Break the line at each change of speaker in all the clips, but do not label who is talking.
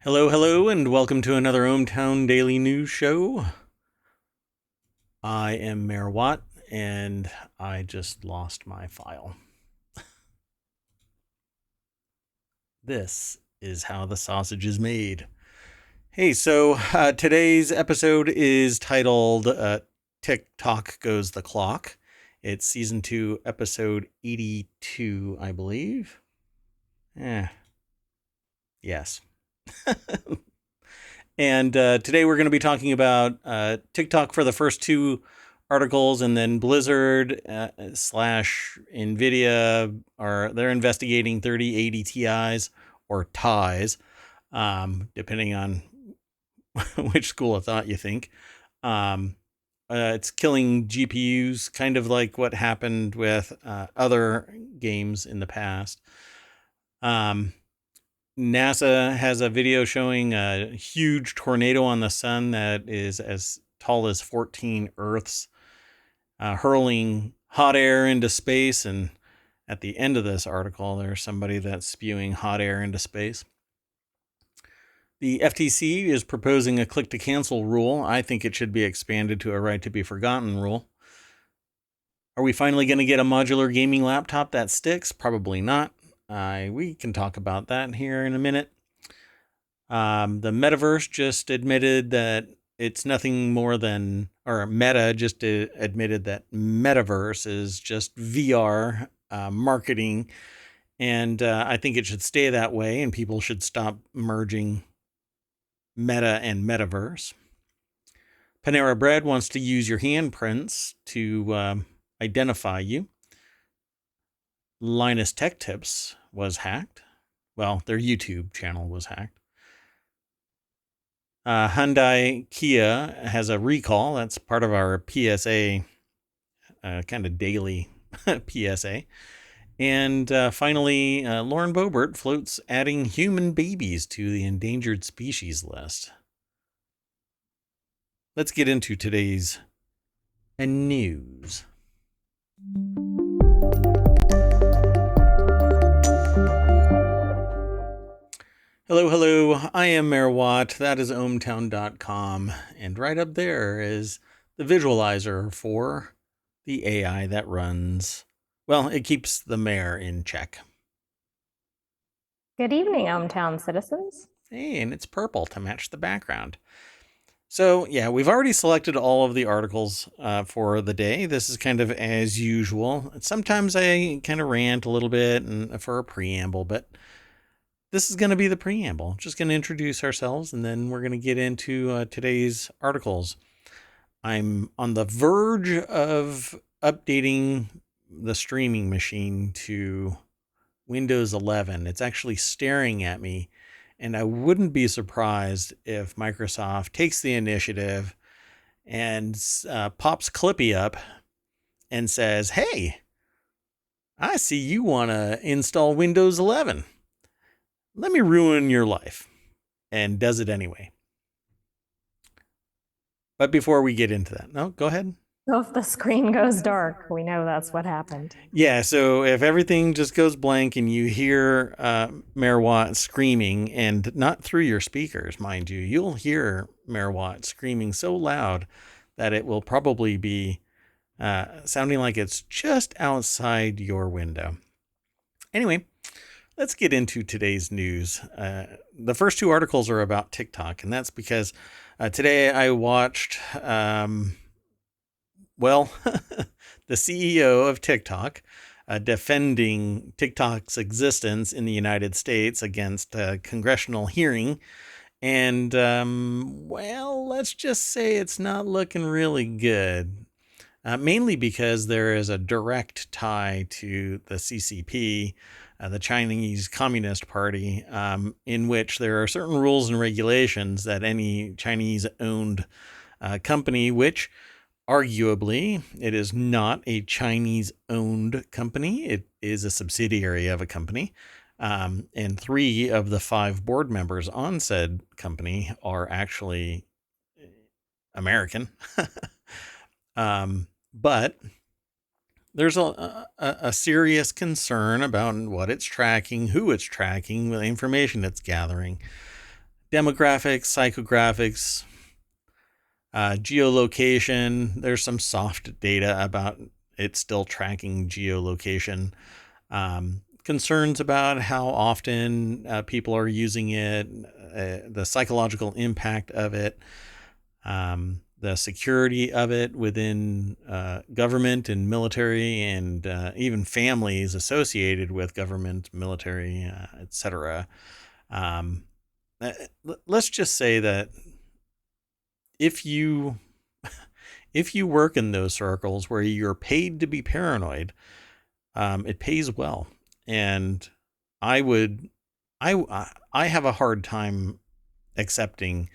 Hello, hello, and welcome to another ohmTown Daily News Show. I am Mayor Watt, and I just lost my file. This is how the sausage is made. Hey, so today's episode is titled TikTok Goes the Clock. It's Season 2, Episode 82, I believe. Yes. And today we're going to be talking about TikTok for the first two articles, and then Blizzard slash NVIDIA they're investigating 3080 Ti's or TIs, depending on which school of thought you think. It's killing GPUs, kind of like what happened with other games in the past. NASA has a video showing a huge tornado on the sun that is as tall as 14 Earths, hurling hot air into space. And at the end of this article, there's somebody that's spewing hot air into space. The FTC is proposing a click to cancel rule. I think it should be expanded to a right to be forgotten rule. Are we finally going to get a modular gaming laptop that sticks? Probably not. We can talk about that here in a minute. The metaverse just admitted that it's nothing more than, or Meta just admitted that metaverse is just VR marketing. And I think it should stay that way, and people should stop merging Meta and metaverse. Panera Bread wants to use your handprints to identify you. Linus Tech Tips was hacked. Well, their YouTube channel was hacked. Hyundai Kia has a recall. That's part of our PSA, kind of daily PSA. And finally, Lauren Boebert floats adding human babies to the endangered species list. Let's get into today's news. Hello, hello. I am Mayor Watt. That is ohmTown.com. And right up there is the visualizer for the AI that runs, well, it keeps the mayor in check.
Good evening, ohmTown citizens.
Hey, and it's purple to match the background. So, yeah, we've already selected all of the articles for the day. This is kind of as usual. Sometimes I kind of rant a little bit and for a preamble, but this is going to be the preamble. Just going to introduce ourselves, and then we're going to get into today's articles. I'm on the verge of updating the streaming machine to Windows 11. It's actually staring at me, and I wouldn't be surprised if Microsoft takes the initiative and pops Clippy up and says, "Hey, I see you want to install Windows 11. Let me ruin your life," and does it anyway. But before we get into that, no, go ahead.
So if the screen goes dark, we know that's what happened.
Yeah, so if everything just goes blank and you hear Mayor Watt screaming, and not through your speakers, mind you, you'll hear Mayor Watt screaming so loud that it will probably be sounding like it's just outside your window. Anyway, let's get into today's news. The first two articles are about TikTok, and that's because today I watched, the CEO of TikTok defending TikTok's existence in the United States against a congressional hearing. And, let's just say it's not looking really good. Mainly because there is a direct tie to the CCP, the Chinese Communist Party, in which there are certain rules and regulations that any Chinese-owned company, which arguably it is not a Chinese-owned company, it is a subsidiary of a company, and 3 of the 5 board members on said company are actually American. But there's a serious concern about what it's tracking, who it's tracking, the information it's gathering. demographics, psychographics, geolocation. There's some soft data about it still tracking geolocation. Concerns about how often people are using it, the psychological impact of it, the security of it within government and military, and even families associated with government, military, etc. Let's just say that if you if you work in those circles where you're paid to be paranoid, it pays well. And I would, I have a hard time accepting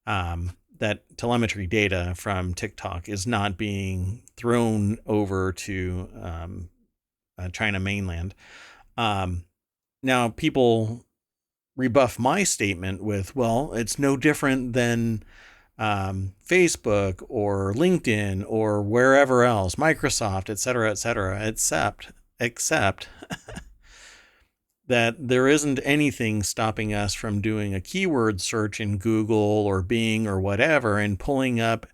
that telemetry data from TikTok is not being thrown over to China mainland. Now, people rebuff my statement with, well, it's no different than Facebook or LinkedIn or wherever else, Microsoft, et cetera, except that there isn't anything stopping us from doing a keyword search in Google or Bing or whatever and pulling up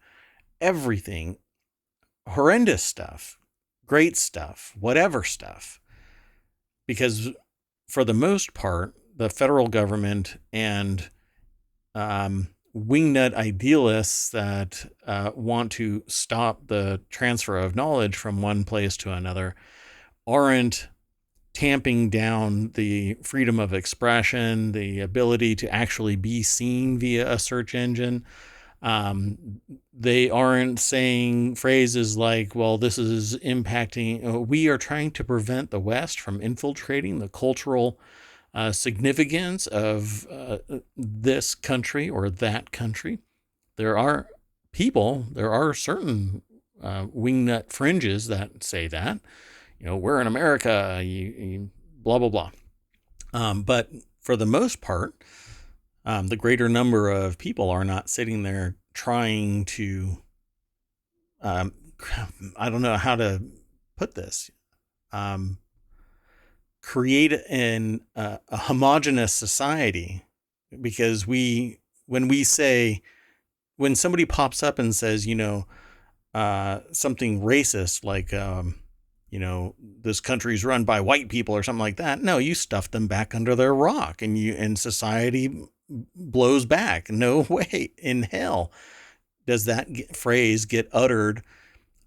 everything, horrendous stuff, great stuff, whatever stuff. Because for the most part, the federal government and wingnut idealists that want to stop the transfer of knowledge from one place to another aren't tamping down the freedom of expression, the ability to actually be seen via a search engine. They aren't saying phrases like, well, this is impacting, we are trying to prevent the West from infiltrating the cultural significance of this country or that country. There are certain wingnut fringes that say that, we're in America, you blah, blah, blah. But for the most part, the greater number of people are not sitting there trying to, I don't know how to put this, create a homogenous society. Because when somebody pops up and says, something racist, like, this country's run by white people or something like that. No, you stuff them back under their rock and society blows back. No way in hell does that phrase get uttered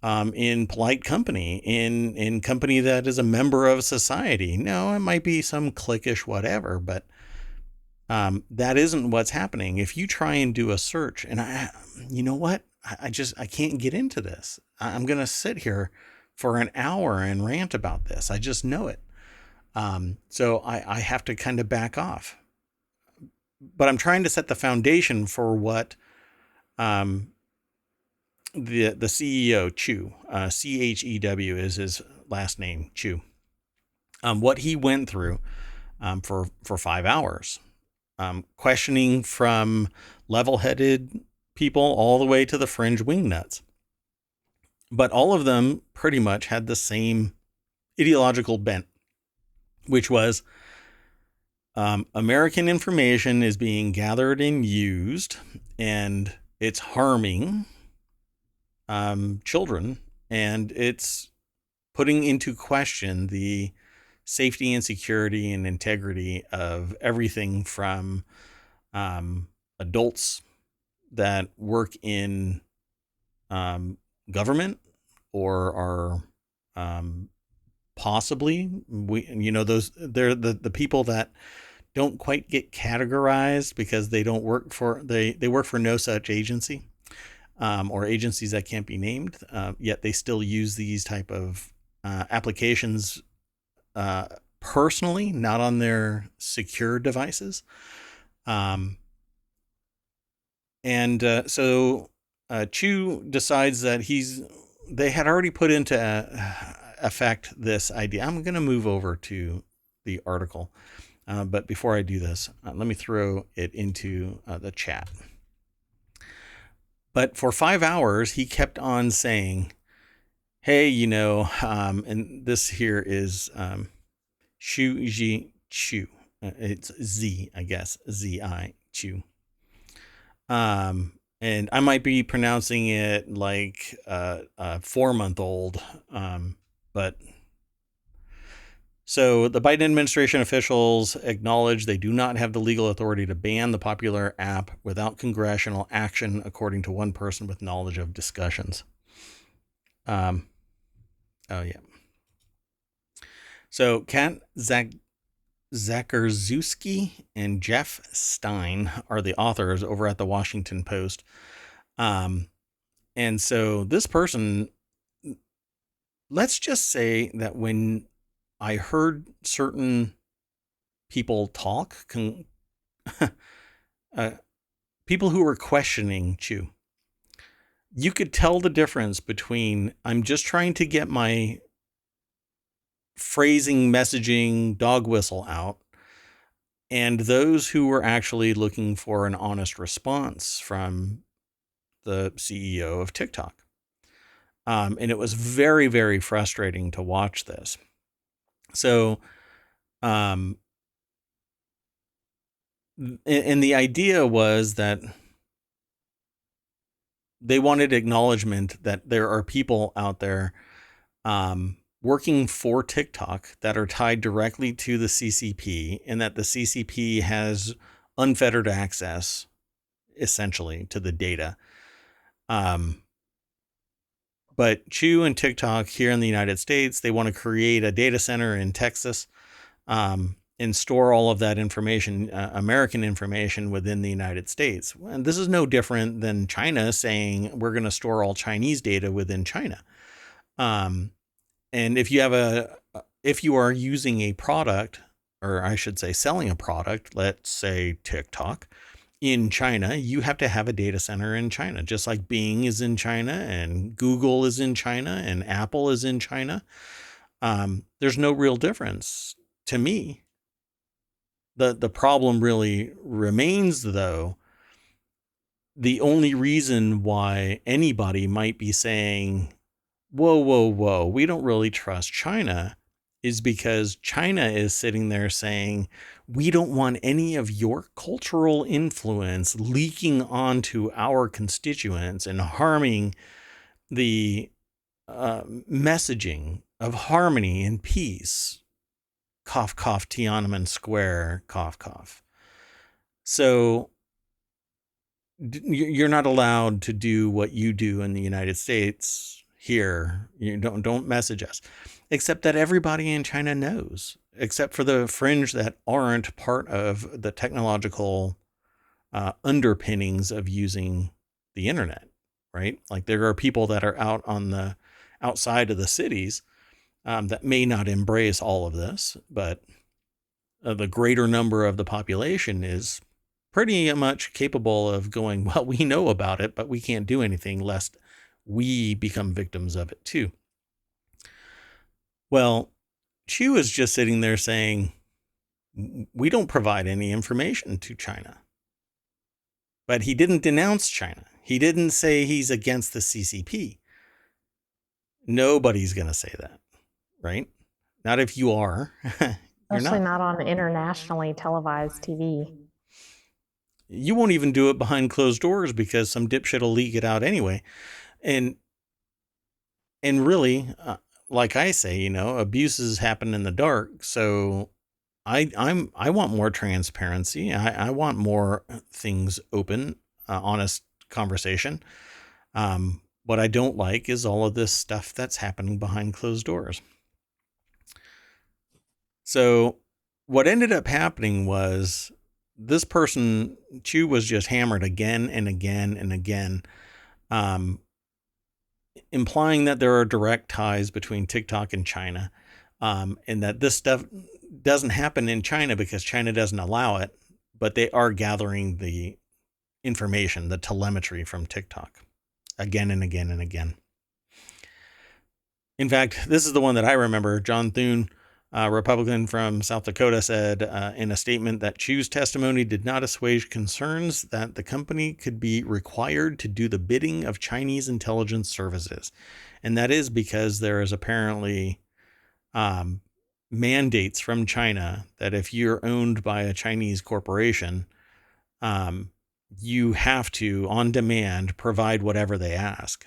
in polite company, in company that is a member of society. No, it might be some cliquish whatever, but that isn't what's happening. If you try and do a search, and you know what? I can't get into this. I'm going to sit here for an hour and rant about this. I just know it. So I have to kind of back off. But I'm trying to set the foundation for what the CEO, Chew, Chew is his last name, Chew, what he went through for 5 hours, questioning from level-headed people all the way to the fringe wingnuts. But all of them pretty much had the same ideological bent, which was American information is being gathered and used, and it's harming children, and it's putting into question the safety and security and integrity of everything from adults that work in government or are possibly, they're the people that don't quite get categorized because they don't work for, they work for no such agency, or agencies that can't be named, yet they still use these type of applications personally, not on their secure devices. So Chew decides that they had already put into effect this idea. I'm going to move over to the article. But before I do this, let me throw it into the chat. But for 5 hours, he kept on saying, hey, and this here is Shu Ji Chu. It's Z, I guess, Z-I. Chew. And I might be pronouncing it like a 4-month-old, but so the Biden administration officials acknowledge they do not have the legal authority to ban the popular app without congressional action, according to one person with knowledge of discussions. Oh yeah. So Kat Zakarzewski and Jeff Stein are the authors over at the Washington Post. And so this person, let's just say that when I heard certain people talk, people who were questioning Chew, you could tell the difference between I'm just trying to get my phrasing, messaging, dog whistle out, and those who were actually looking for an honest response from the CEO of TikTok. And it was very, very frustrating to watch this. So, and the idea was that they wanted acknowledgement that there are people out there working for TikTok that are tied directly to the CCP, and that the CCP has unfettered access, essentially, to the data. But Chew and TikTok here in the United States, they want to create a data center in Texas, and store all of that information, American information, within the United States. And this is no different than China saying we're going to store all Chinese data within China. And if you are using a product, or I should say selling a product, let's say TikTok, in China, you have to have a data center in China, just like Bing is in China and Google is in China and Apple is in China. There's no real difference to me. The problem really remains, though, the only reason why anybody might be saying, whoa, we don't really trust China, is because China is sitting there saying, we don't want any of your cultural influence leaking onto our constituents and harming the messaging of harmony and peace. Cough, cough, Tiananmen Square, cough, cough. So you're not allowed to do what you do in the United States here. You don't message us, except that everybody in China knows, except for the fringe that aren't part of the technological underpinnings of using the internet, right? Like there are people that are out on the outside of the cities that may not embrace all of this, but the greater number of the population is pretty much capable of going, well, we know about it, but we can't do anything lest we become victims of it too. Well, Chew is just sitting there saying, we don't provide any information to China. But he didn't denounce China. He didn't say he's against the CCP. Nobody's going to say that, right? Not if you are. You're
Especially
not.
not on internationally televised TV.
You won't even do it behind closed doors because some dipshit will leak it out anyway. And really, like I say, abuses happen in the dark. So I want more transparency. I want more things open, honest conversation. What I don't like is all of this stuff that's happening behind closed doors. So what ended up happening was this person, Chew, was just hammered again and again and again, implying that there are direct ties between TikTok and China, and that this stuff doesn't happen in China because China doesn't allow it, but they are gathering the information, the telemetry from TikTok again and again and again. In fact, this is the one that I remember. John Thune, a Republican from South Dakota, said in a statement that Chew's testimony did not assuage concerns that the company could be required to do the bidding of Chinese intelligence services. And that is because there is apparently mandates from China that if you're owned by a Chinese corporation, you have to, on demand, provide whatever they ask.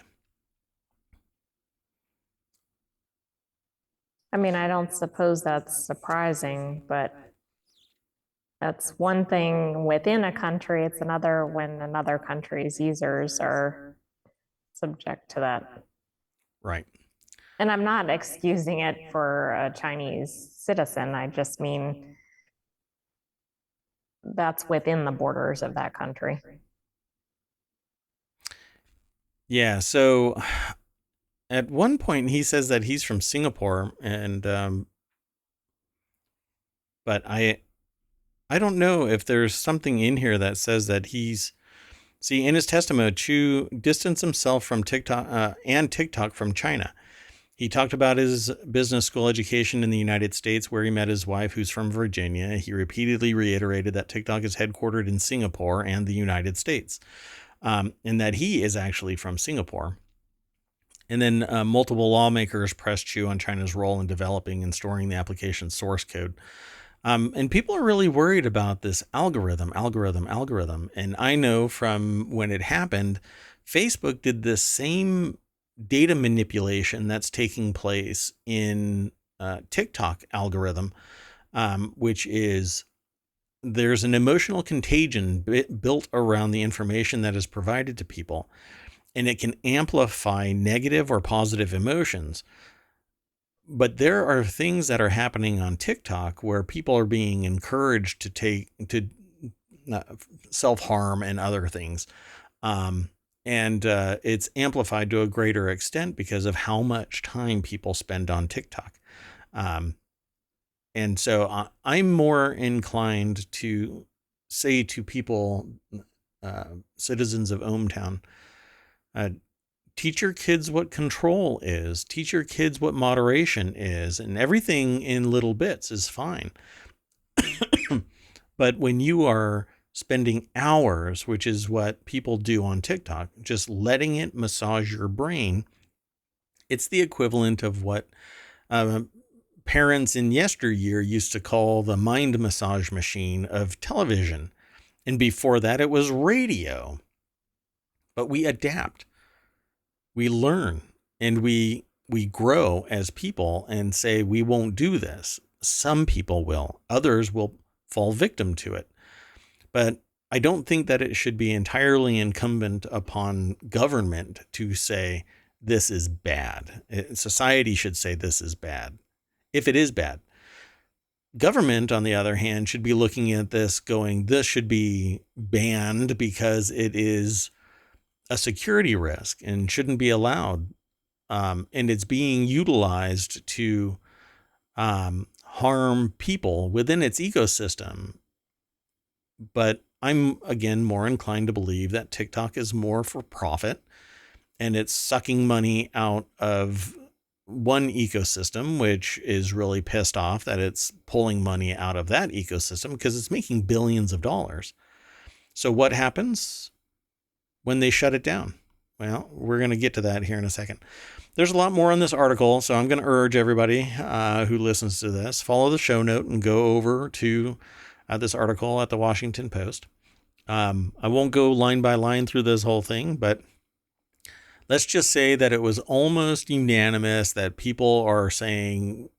I mean, I don't suppose that's surprising, but that's one thing within a country. It's another when another country's users are subject to that.
Right.
And I'm not excusing it for a Chinese citizen. I just mean that's within the borders of that country.
Yeah. So at one point, he says that he's from Singapore, and but I don't know if there's something in here that says that he's. See, in his testimony, Chu distanced himself from TikTok and TikTok from China. He talked about his business school education in the United States, where he met his wife, who's from Virginia. He repeatedly reiterated that TikTok is headquartered in Singapore and the United States, and that he is actually from Singapore. And then multiple lawmakers pressed Chu on China's role in developing and storing the application's source code. And people are really worried about this algorithm. And I know from when it happened, Facebook did this same data manipulation that's taking place in TikTok algorithm, which is there's an emotional contagion built around the information that is provided to people, and it can amplify negative or positive emotions. But there are things that are happening on TikTok where people are being encouraged to self-harm and other things. And it's amplified to a greater extent because of how much time people spend on TikTok. And so I'm more inclined to say to people, citizens of ohmTown, teach your kids what control is. Teach your kids what moderation is. And everything in little bits is fine. But when you are spending hours, which is what people do on TikTok, just letting it massage your brain, it's the equivalent of what parents in yesteryear used to call the mind massage machine of television. And before that, it was radio. But we adapt. We learn, and we grow as people and say we won't do this. Some people will, others will fall victim to it. But I don't think that it should be entirely incumbent upon government to say this is bad. Society should say this is bad, if it is bad. Government, on the other hand, should be looking at this going, this should be banned because it is a security risk and shouldn't be allowed. And it's being utilized to harm people within its ecosystem. But I'm, again, more inclined to believe that TikTok is more for profit, and it's sucking money out of one ecosystem, which is really pissed off that it's pulling money out of that ecosystem because it's making billions of dollars. So what happens when they shut it down? Well, we're going to get to that here in a second. There's a lot more in this article, so I'm going to urge everybody who listens to this, follow the show note and go over to this article at the Washington Post. I won't go line by line through this whole thing, but let's just say that it was almost unanimous that people are saying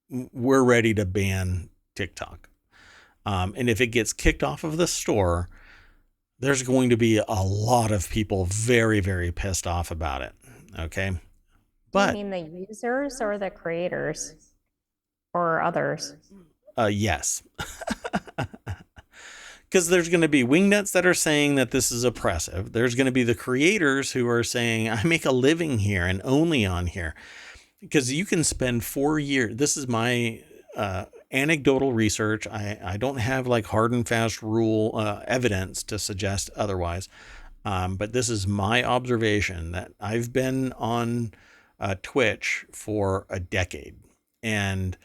we're ready to ban TikTok. And if it gets kicked off of the store, there's going to be a lot of people very, very pissed off about it. Okay. But
you mean the users or the creators or others?
Yes. Because there's going to be wingnuts that are saying that this is oppressive. There's going to be the creators who are saying, I make a living here and only on here. Because you can spend 4 years. This is my anecdotal research. I don't have like hard and fast rule evidence to suggest otherwise. But this is my observation that I've been on Twitch for a decade. And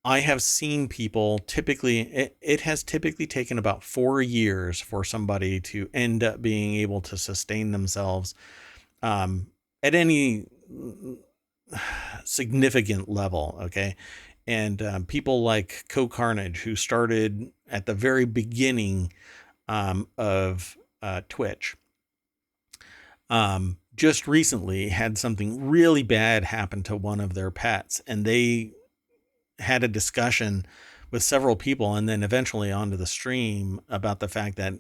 I have seen people it has typically taken about 4 years for somebody to end up being able to sustain themselves at any significant level. Okay. And people like Co Carnage, who started at the very beginning of Twitch, just recently had something really bad happen to one of their pets, and they had a discussion with several people and then eventually onto the stream about the fact that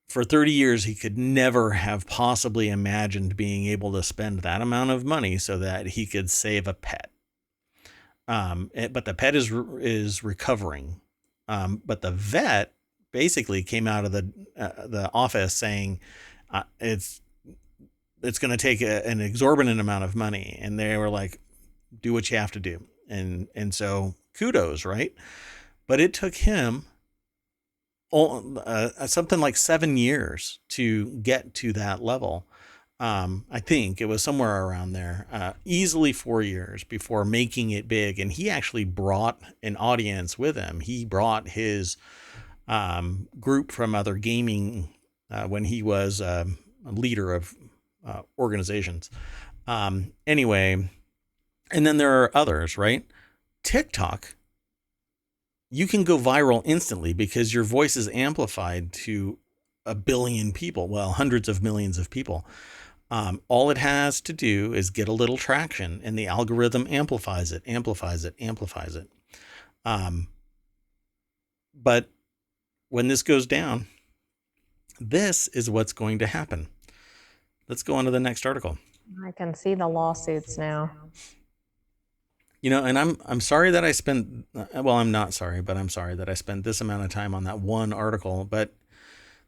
for 30 years he could never have possibly imagined being able to spend that amount of money so that he could save a pet. But the pet is recovering. But the vet basically came out of the office saying it's going to take an exorbitant amount of money, and they were like, "Do what you have to do." And so kudos, right? But it took him something like 7 years to get to that level. I think it was somewhere around there, easily 4 years before making it big. And he actually brought an audience with him. He brought his group from other gaming when he was a leader of organizations. Anyway, and then there are others, right? TikTok, you can go viral instantly because your voice is amplified to a billion people. Well, hundreds of millions of people. All it has to do is get a little traction, and the algorithm amplifies it. But when this goes down, this is what's going to happen. Let's go on to the next article.
I can see the lawsuits now.
And I'm sorry that I spent, well, I'm not sorry, but I'm sorry that I spent this amount of time on that one article. But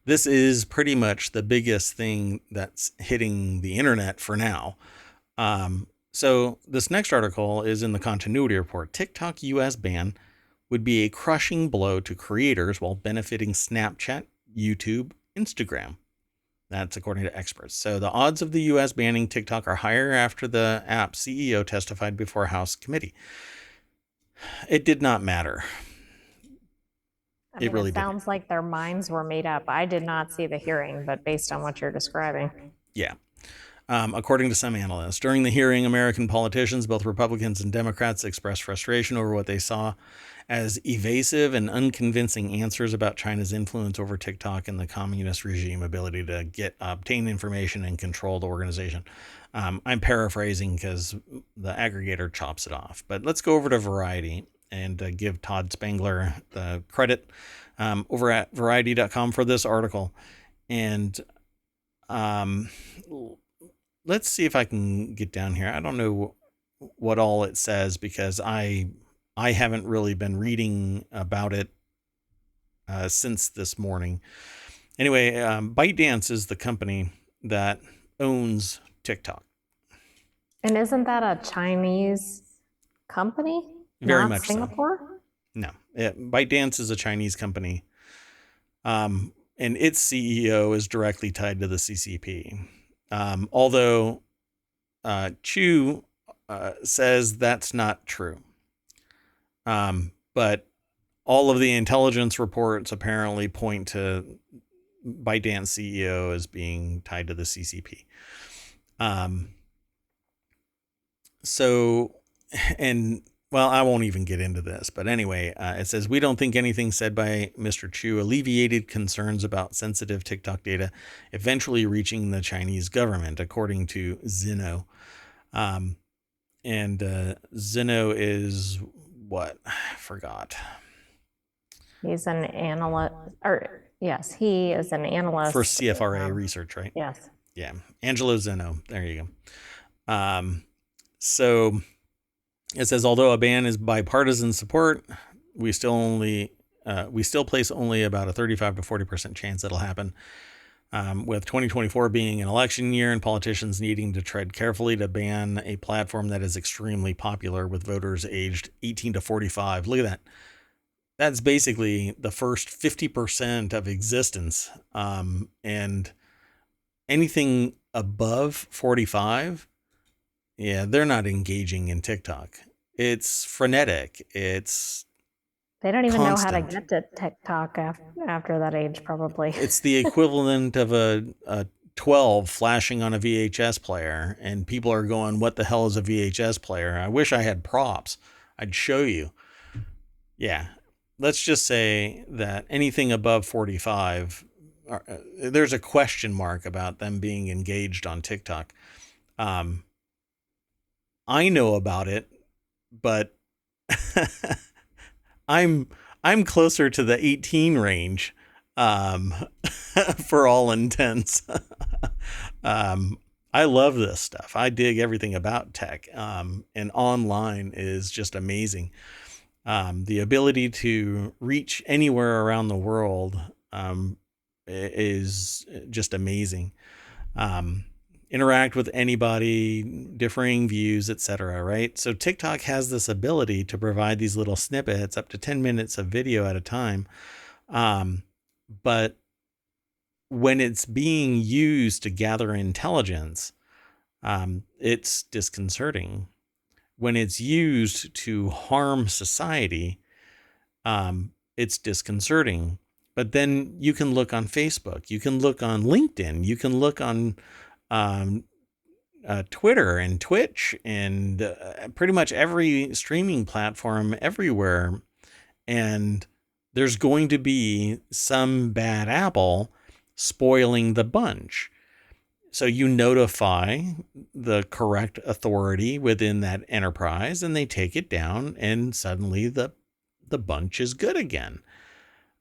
this is pretty much the biggest thing that's hitting the internet for now. So this next article is in the continuity report. TikTok US ban would be a crushing blow to creators while benefiting Snapchat, YouTube, Instagram. That's according to experts. So the odds of the U.S. banning TikTok are higher after the app's CEO testified before a House committee. It did not matter.
It really sounds like their minds were made up. I did not see the hearing, but based on what you're describing.
Yeah. According to some analysts, during the hearing, American politicians, both Republicans and Democrats, expressed frustration over what they saw as evasive and unconvincing answers about China's influence over TikTok and the communist regime ability to obtain information and control the organization. I'm paraphrasing because the aggregator chops it off. But let's go over to Variety and give Todd Spangler the credit over at Variety.com for this article. And let's see if I can get down here. I don't know what all it says because I haven't really been reading about it since this morning. Anyway, ByteDance is the company that owns TikTok.
And isn't that a Chinese company?
Very much
Singapore?
So. No, ByteDance is a Chinese company. And its CEO is directly tied to the CCP. Although Chu says that's not true. But all of the intelligence reports apparently point to ByteDance CEO as being tied to the CCP. Well, I won't even get into this, but anyway, it says, we don't think anything said by Mr. Chu alleviated concerns about sensitive TikTok data eventually reaching the Chinese government, according to Zeno. And Zeno is what? I forgot.
He's an analyst, yes, he is an analyst.
For CFRA research, right?
Yes.
Yeah. Angelo Zeno. There you go. So it says, although a ban is bipartisan support, we still place only about a 35 to 40% chance it'll happen. With 2024 being an election year and politicians needing to tread carefully to ban a platform that is extremely popular with voters aged 18 to 45. Look at that. That's basically the first 50% of existence. And anything above 45, yeah, they're not engaging in TikTok. It's frenetic.
They don't even know how to get to TikTok after that age, probably.
It's the equivalent of a 12 flashing on a VHS player, and people are going, what the hell is a VHS player? I wish I had props. I'd show you. Yeah. let's just say that anything above 45, there's a question mark about them being engaged on TikTok. Um, I know about it, but I'm I'm closer to the 18 range, um, for all intents. um, I love this stuff. I dig everything about tech, and online is just amazing. The ability to reach anywhere around the world, is just amazing. Um, Interact with anybody, differing views, etc. Right? So TikTok has this ability to provide these little snippets, up to 10 minutes of video at a time. Um, but when it's being used to gather intelligence, it's disconcerting. When it's used to harm society, it's disconcerting. But then you can look on Facebook, you can look on LinkedIn, you can look on um, Twitter and Twitch and pretty much every streaming platform everywhere. And there's going to be some bad apple spoiling the bunch. So you notify the correct authority within that enterprise and they take it down, and suddenly the bunch is good again.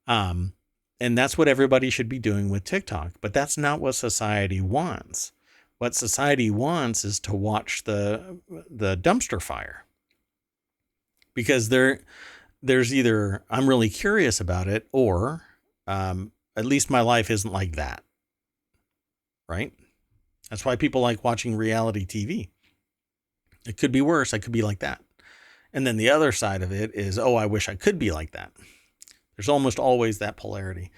Um, and that's what everybody should be doing with TikTok. But that's not what society wants. What society wants is to watch the dumpster fire, because there's either I'm really curious about it, or at least my life isn't like that, right? That's why people like watching reality TV. It could be worse. I could be like that. And then the other side of it is, oh, I wish I could be like that. There's almost always that polarity.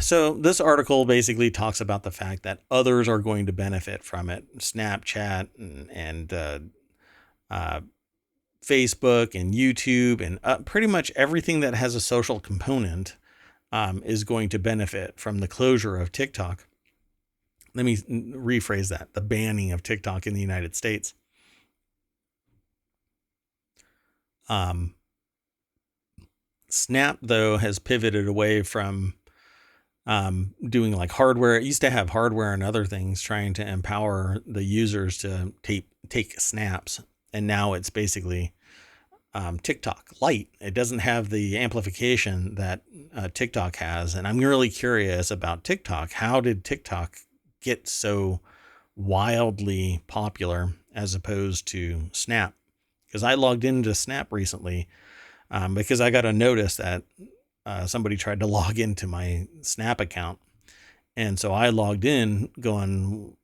So this article basically talks about the fact that others are going to benefit from it. Snapchat and Facebook and YouTube and pretty much everything that has a social component is going to benefit from the closure of TikTok. Let me rephrase that: the banning of TikTok in the United States. Snap, though, has pivoted away from doing like hardware. It used to have hardware and other things trying to empower the users to take snaps. And now it's basically TikTok Lite. It doesn't have the amplification that TikTok has. And I'm really curious about TikTok. How did TikTok get so wildly popular as opposed to Snap? Because I logged into Snap recently because I got a notice that somebody tried to log into my Snap account. And so I logged in going,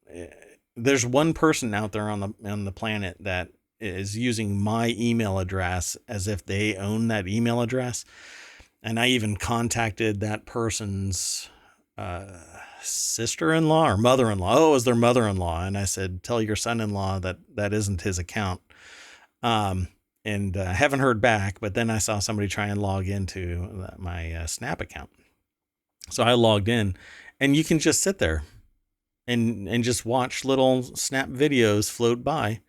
there's one person out there on the planet that is using my email address as if they own that email address. And I even contacted that person's sister-in-law or mother-in-law. Oh, it was their mother-in-law. And I said, tell your son-in-law that isn't his account. And haven't heard back, but then I saw somebody try and log into my Snap account. So I logged in, and you can just sit there and just watch little Snap videos float by.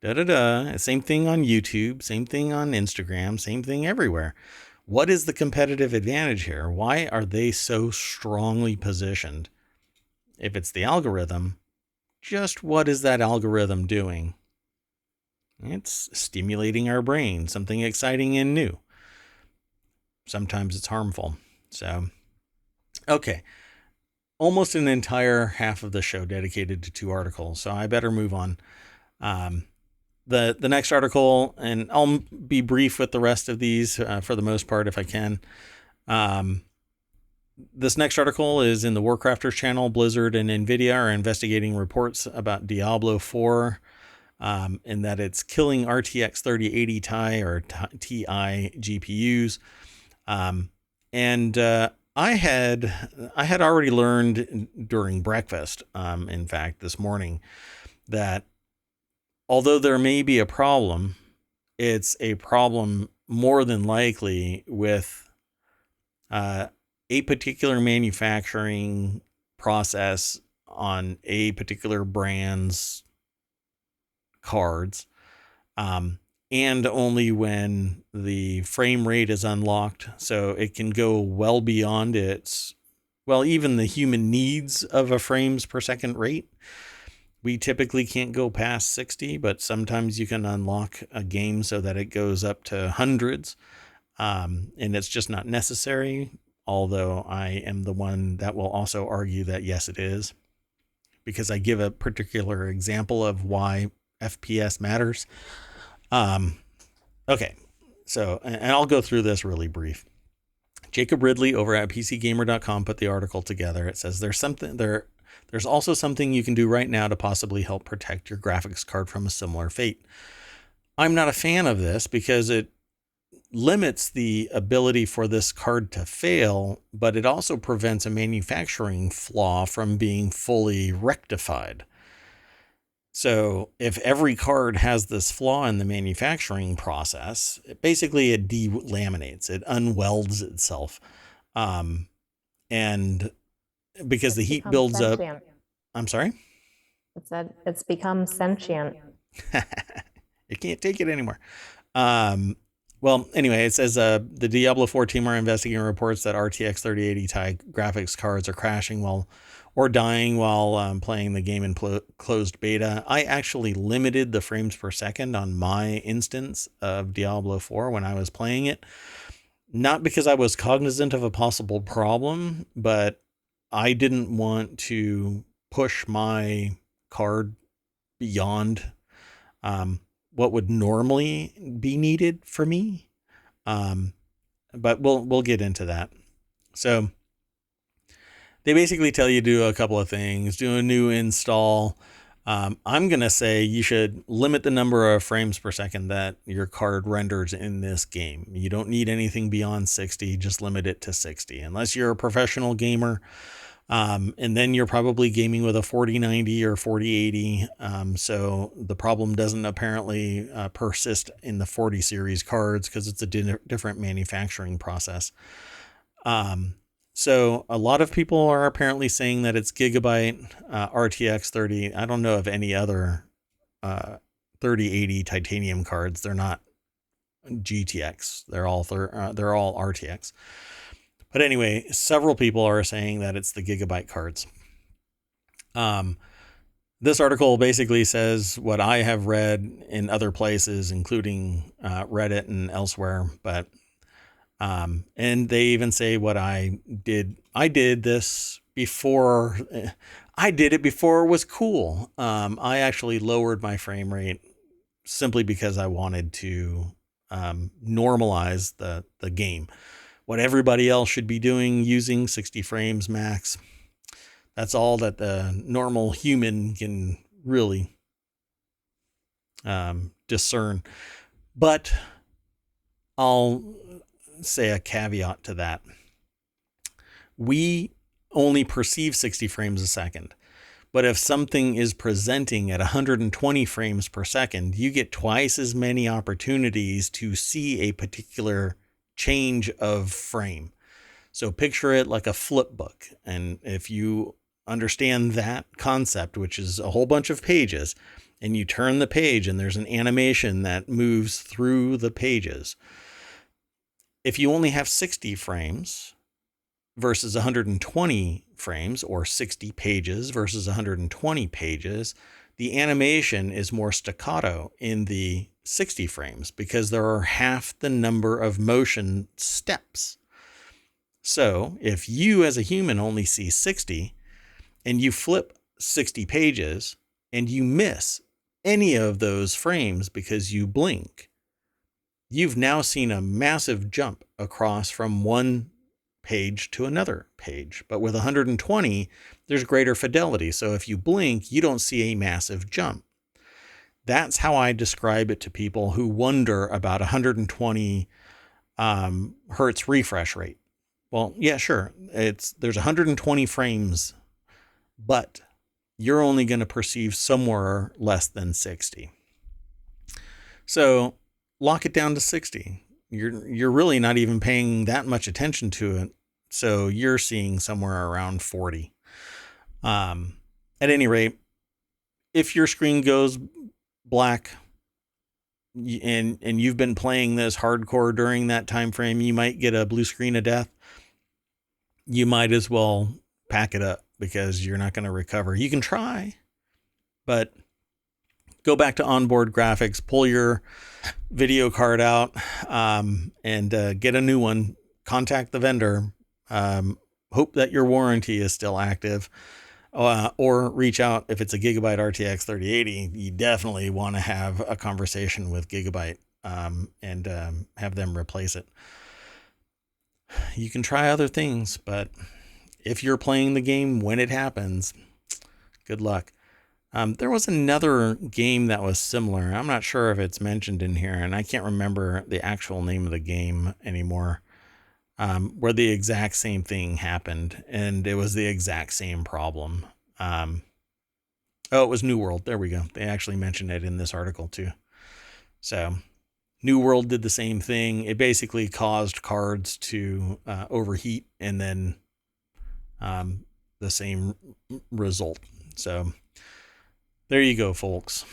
Same thing on YouTube, same thing on Instagram, same thing everywhere. What is the competitive advantage here? Why are they so strongly positioned? If it's the algorithm, just what is that algorithm doing? It's stimulating our brain, something exciting and new. Sometimes it's harmful. So, okay. Almost an entire half of the show dedicated to 2 articles, so I better move on. The next article, and I'll be brief with the rest of these for the most part if I can. This next article is in the Warcrafters channel. Blizzard and NVIDIA are investigating reports about Diablo 4, and that it's killing RTX 3080 Ti or Ti GPUs. And I had already learned during breakfast, in fact, this morning, that although there may be a problem, it's a problem more than likely with a particular manufacturing process on a particular brand's cards. and only when the frame rate is unlocked. So it can go well beyond even the human needs of a frames per second rate. We typically can't go past 60, but sometimes you can unlock a game so that it goes up to hundreds. And it's just not necessary. Although I am the one that will also argue that yes, it is, because I give a particular example of why FPS matters. Okay, so, and I'll go through this really brief. Jacob Ridley over at PCGamer.com put the article together. It says there's also something you can do right now to possibly help protect your graphics card from a similar fate. I'm not a fan of this because it limits the ability for this card to fail, but it also prevents a manufacturing flaw from being fully rectified. So if every card has this flaw in the manufacturing process, it delaminates, it unwelds itself. And because the heat builds
sentient.
up. I'm sorry?
It said it's become sentient.
It can't take it anymore. Well, anyway, it says the Diablo 4 team are investigating reports that RTX 3080 Ti graphics cards are crashing or dying while playing the game in closed beta. I actually limited the frames per second on my instance of Diablo 4 when I was playing it. Not because I was cognizant of a possible problem, but I didn't want to push my card beyond what would normally be needed for me. But we'll get into that. So they basically tell you to do a couple of things, do a new install. I'm going to say you should limit the number of frames per second that your card renders in this game. You don't need anything beyond 60, just limit it to 60, unless you're a professional gamer. And then you're probably gaming with a 4090 or 4080. So the problem doesn't apparently persist in the 40 series cards because it's a different manufacturing process. So a lot of people are apparently saying that it's Gigabyte RTX 30. I don't know of any other 3080 titanium cards. They're not GTX. They're all RTX. But anyway, several people are saying that it's the Gigabyte cards. This article basically says what I have read in other places, including Reddit and elsewhere. But and they even say what I did. I did this before. I did it before it was cool. I actually lowered my frame rate simply because I wanted to normalize the game. What everybody else should be doing, using 60 frames max. That's all that the normal human can really discern. But I'll say a caveat to that. We only perceive 60 frames a second. But if something is presenting at 120 frames per second, you get twice as many opportunities to see a particular change of frame. So picture it like a flip book. And if you understand that concept, which is a whole bunch of pages, and you turn the page and there's an animation that moves through the pages. If you only have 60 frames versus 120 frames, or 60 pages versus 120 pages, the animation is more staccato in the 60 frames because there are half the number of motion steps. So if you as a human only see 60 and you flip 60 pages and you miss any of those frames because you blink, you've now seen a massive jump across from one page to another page. But with 120, there's greater fidelity. So if you blink, you don't see a massive jump. That's how I describe it to people who wonder about 120 hertz refresh rate. Well, yeah, sure. There's 120 frames, but you're only going to perceive somewhere less than 60. So lock it down to 60. You're really not even paying that much attention to it. So you're seeing somewhere around 40. At any rate, if your screen goes black, and you've been playing this hardcore during that time frame, you might get a blue screen of death. You might as well pack it up because you're not going to recover. You can try, but go back to onboard graphics, pull your video card out, and get a new one. Contact the vendor. Hope that your warranty is still active. Or reach out if it's a Gigabyte RTX 3080. You definitely want to have a conversation with Gigabyte and have them replace it. You can try other things, but if you're playing the game when it happens, good luck. There was another game that was similar. I'm not sure if it's mentioned in here, and I can't remember the actual name of the game anymore, where the exact same thing happened, and it was the exact same problem. Oh, it was New World. There we go. They actually mentioned it in this article too. So New World did the same thing. It basically caused cards to overheat, and then the same result. So there you go, folks.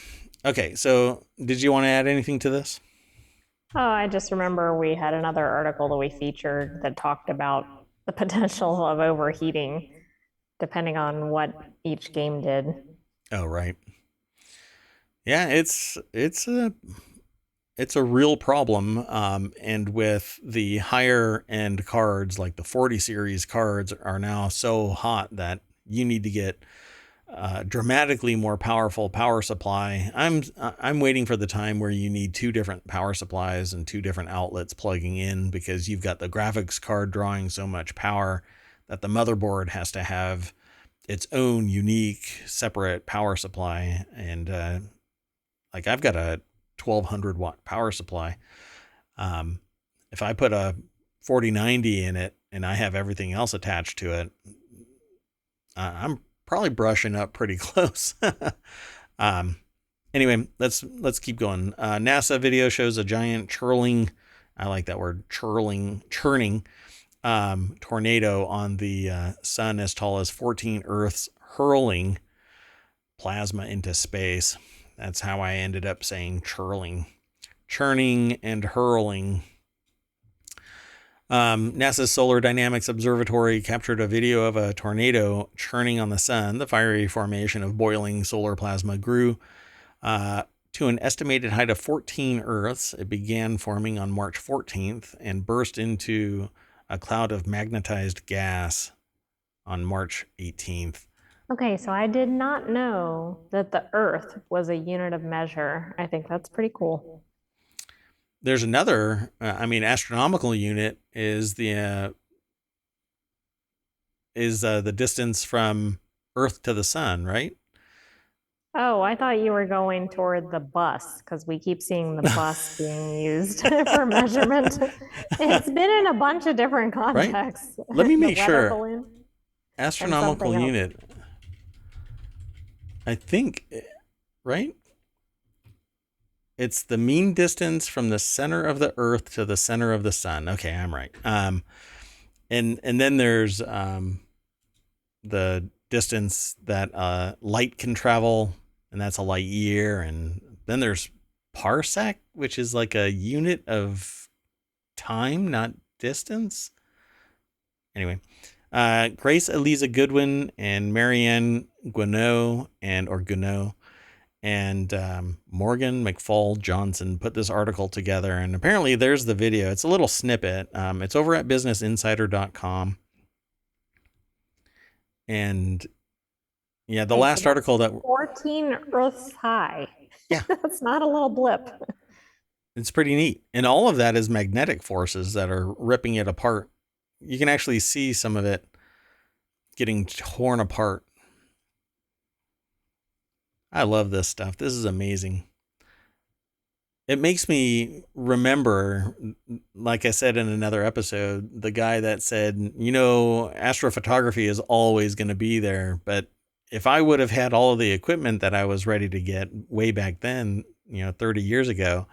Okay, so did you want to add anything to this?
Oh, I just remember we had another article that we featured that talked about the potential of overheating depending on what each game did.
Oh, right. Yeah, it's a real problem. And with the higher end cards, like the 40 series cards, are now so hot that you need to get dramatically more powerful power supply. I'm waiting for the time where you need two different power supplies and two different outlets plugging in, because you've got the graphics card drawing so much power that the motherboard has to have its own unique separate power supply. And like I've got a 1200 watt power supply. If I put a 4090 in it and I have everything else attached to it, I'm probably brushing up pretty close. Anyway, let's keep going. NASA video shows a giant churning, I like that word, churning tornado on the sun as tall as 14 Earths, hurling plasma into space. That's how I ended up saying churning and hurling. NASA's Solar Dynamics Observatory captured a video of a tornado churning on the sun. The fiery formation of boiling solar plasma grew to an estimated height of 14 Earths. It began forming on March 14th and burst into a cloud of magnetized gas on March 18th.
Okay, so I did not know that the Earth was a unit of measure. I think that's pretty cool.
There's another, astronomical unit is the distance from Earth to the sun, right?
Oh, I thought you were going toward the bus because we keep seeing the bus being used for measurement. It's been in a bunch of different
Right?
contexts.
Let me
The
make
weather
sure.
balloon and
Astronomical
something else.
unit. I think, right? It's the mean distance from the center of the Earth to the center of the sun. Okay, I'm right. And then there's the distance that light can travel, and that's a light year. And then there's parsec, which is like a unit of time, not distance. Anyway, Grace Eliza Goodwin and Marianne Guineau and Morgan McFall Johnson put this article together, and apparently there's the video. It's a little snippet. It's over at businessinsider.com. And yeah, the last article that
14 Earths high.
Yeah.
That's not a little blip.
It's pretty neat. And all of that is magnetic forces that are ripping it apart. You can actually see some of it getting torn apart. I love this stuff. This is amazing. It makes me remember, like I said in another episode, the guy that said, astrophotography is always going to be there. But if I would have had all of the equipment that I was ready to get way back then, 30 years ago,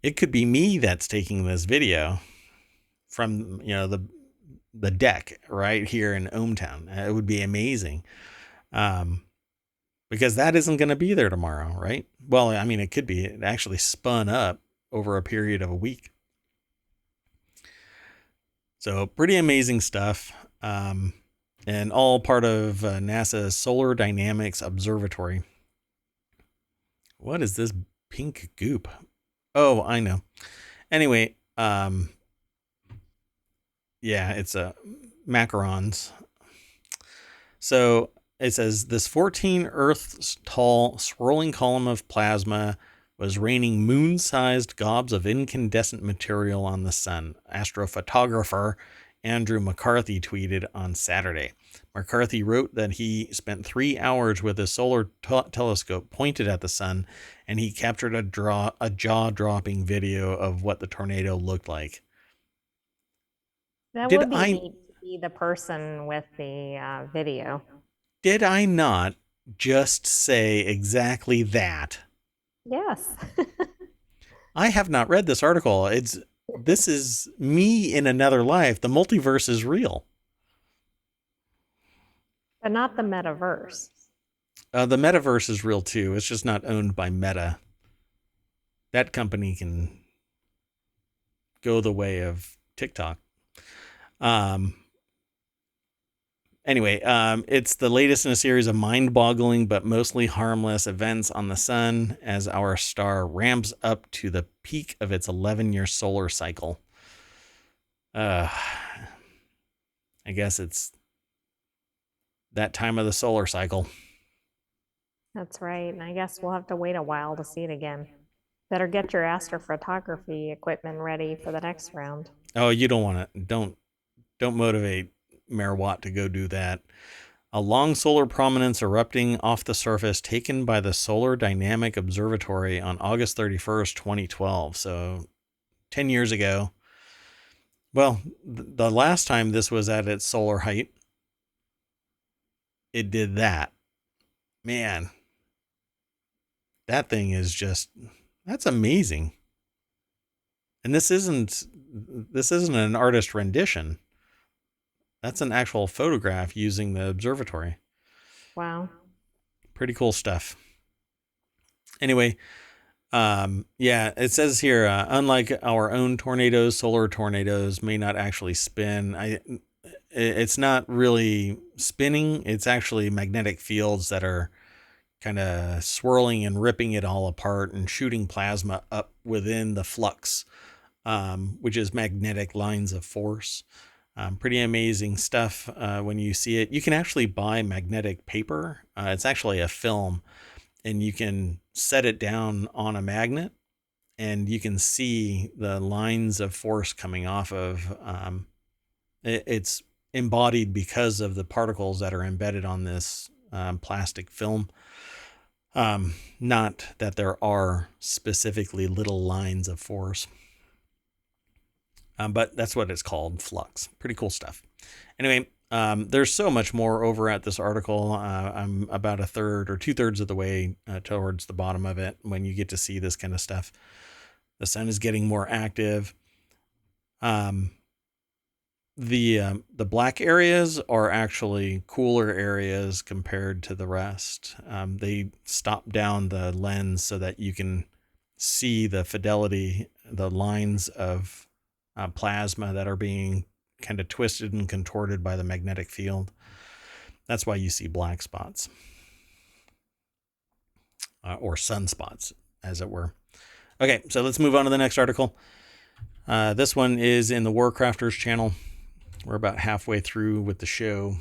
it could be me that's taking this video from, the deck right here in ohmTown. It would be amazing. because that isn't going to be there tomorrow, right? Well, I mean, it could be. It actually spun up over a period of a week. So pretty amazing stuff. And all part of NASA's Solar Dynamics Observatory. What is this pink goop? Oh, I know. Anyway, yeah, it's macarons. So it says this 14 Earths tall swirling column of plasma was raining moon-sized gobs of incandescent material on the sun. Astrophotographer Andrew McCarthy tweeted on Saturday. McCarthy wrote that he spent 3 hours with a solar telescope pointed at the sun, and he captured a jaw-dropping video of what the tornado looked like.
That
Did
would be
I
neat to be the person with the video.
did I not just say exactly that?
Yes.
I have not read this article. This is me in another life. The multiverse is real.
But not the metaverse.
The metaverse is real too. It's just not owned by Meta. That company can go the way of TikTok. Anyway, it's the latest in a series of mind-boggling but mostly harmless events on the sun as our star ramps up to the peak of its 11-year solar cycle. I guess it's that time of the solar cycle.
That's right. And I guess we'll have to wait a while to see it again. Better get your astrophotography equipment ready for the next round.
Oh, you don't want to. Don't motivate Mayor Watt to go do that. A long solar prominence erupting off the surface taken by the Solar Dynamic Observatory on August 31st, 2012. So 10 years ago. Well, the last time this was at its solar height, it did that. Man, that thing is just, that's amazing. And this isn't an artist rendition. That's an actual photograph using the observatory.
Wow.
Pretty cool stuff. Anyway, yeah, it says here, unlike our own tornadoes, solar tornadoes may not actually spin. It's not really spinning. It's actually magnetic fields that are kind of swirling and ripping it all apart and shooting plasma up within the flux, which is magnetic lines of force. Pretty amazing stuff when you see it. You can actually buy magnetic paper. It's actually a film, and you can set it down on a magnet, and you can see the lines of force coming off of. It's embodied because of the particles that are embedded on this plastic film. Not that there are specifically little lines of force. But that's what it's called, flux. Pretty cool stuff. Anyway, there's so much more over at this article. I'm about a third or 2/3 of the way towards the bottom of it when you get to see this kind of stuff. The sun is getting more active. The black areas are actually cooler areas compared to the rest. They stop down the lens so that you can see the fidelity, the lines of plasma that are being kind of twisted and contorted by the magnetic field. That's why you see black spots or sunspots, as it were. Okay, so let's move on to the next article. This one is in the Warcrafters channel. We're about halfway through with the show.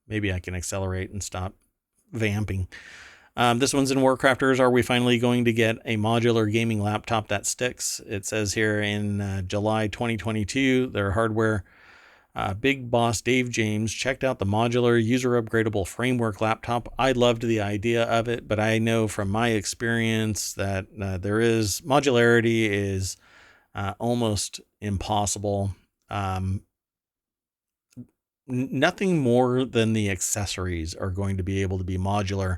Maybe I can accelerate and stop vamping. This one's in Warcrafters. Are we finally going to get a modular gaming laptop that sticks? It says here in July 2022, their hardware big boss Dave James checked out the modular user upgradable framework laptop. I loved the idea of it, but I know from my experience that modularity is almost impossible. Nothing more than the accessories are going to be able to be modular.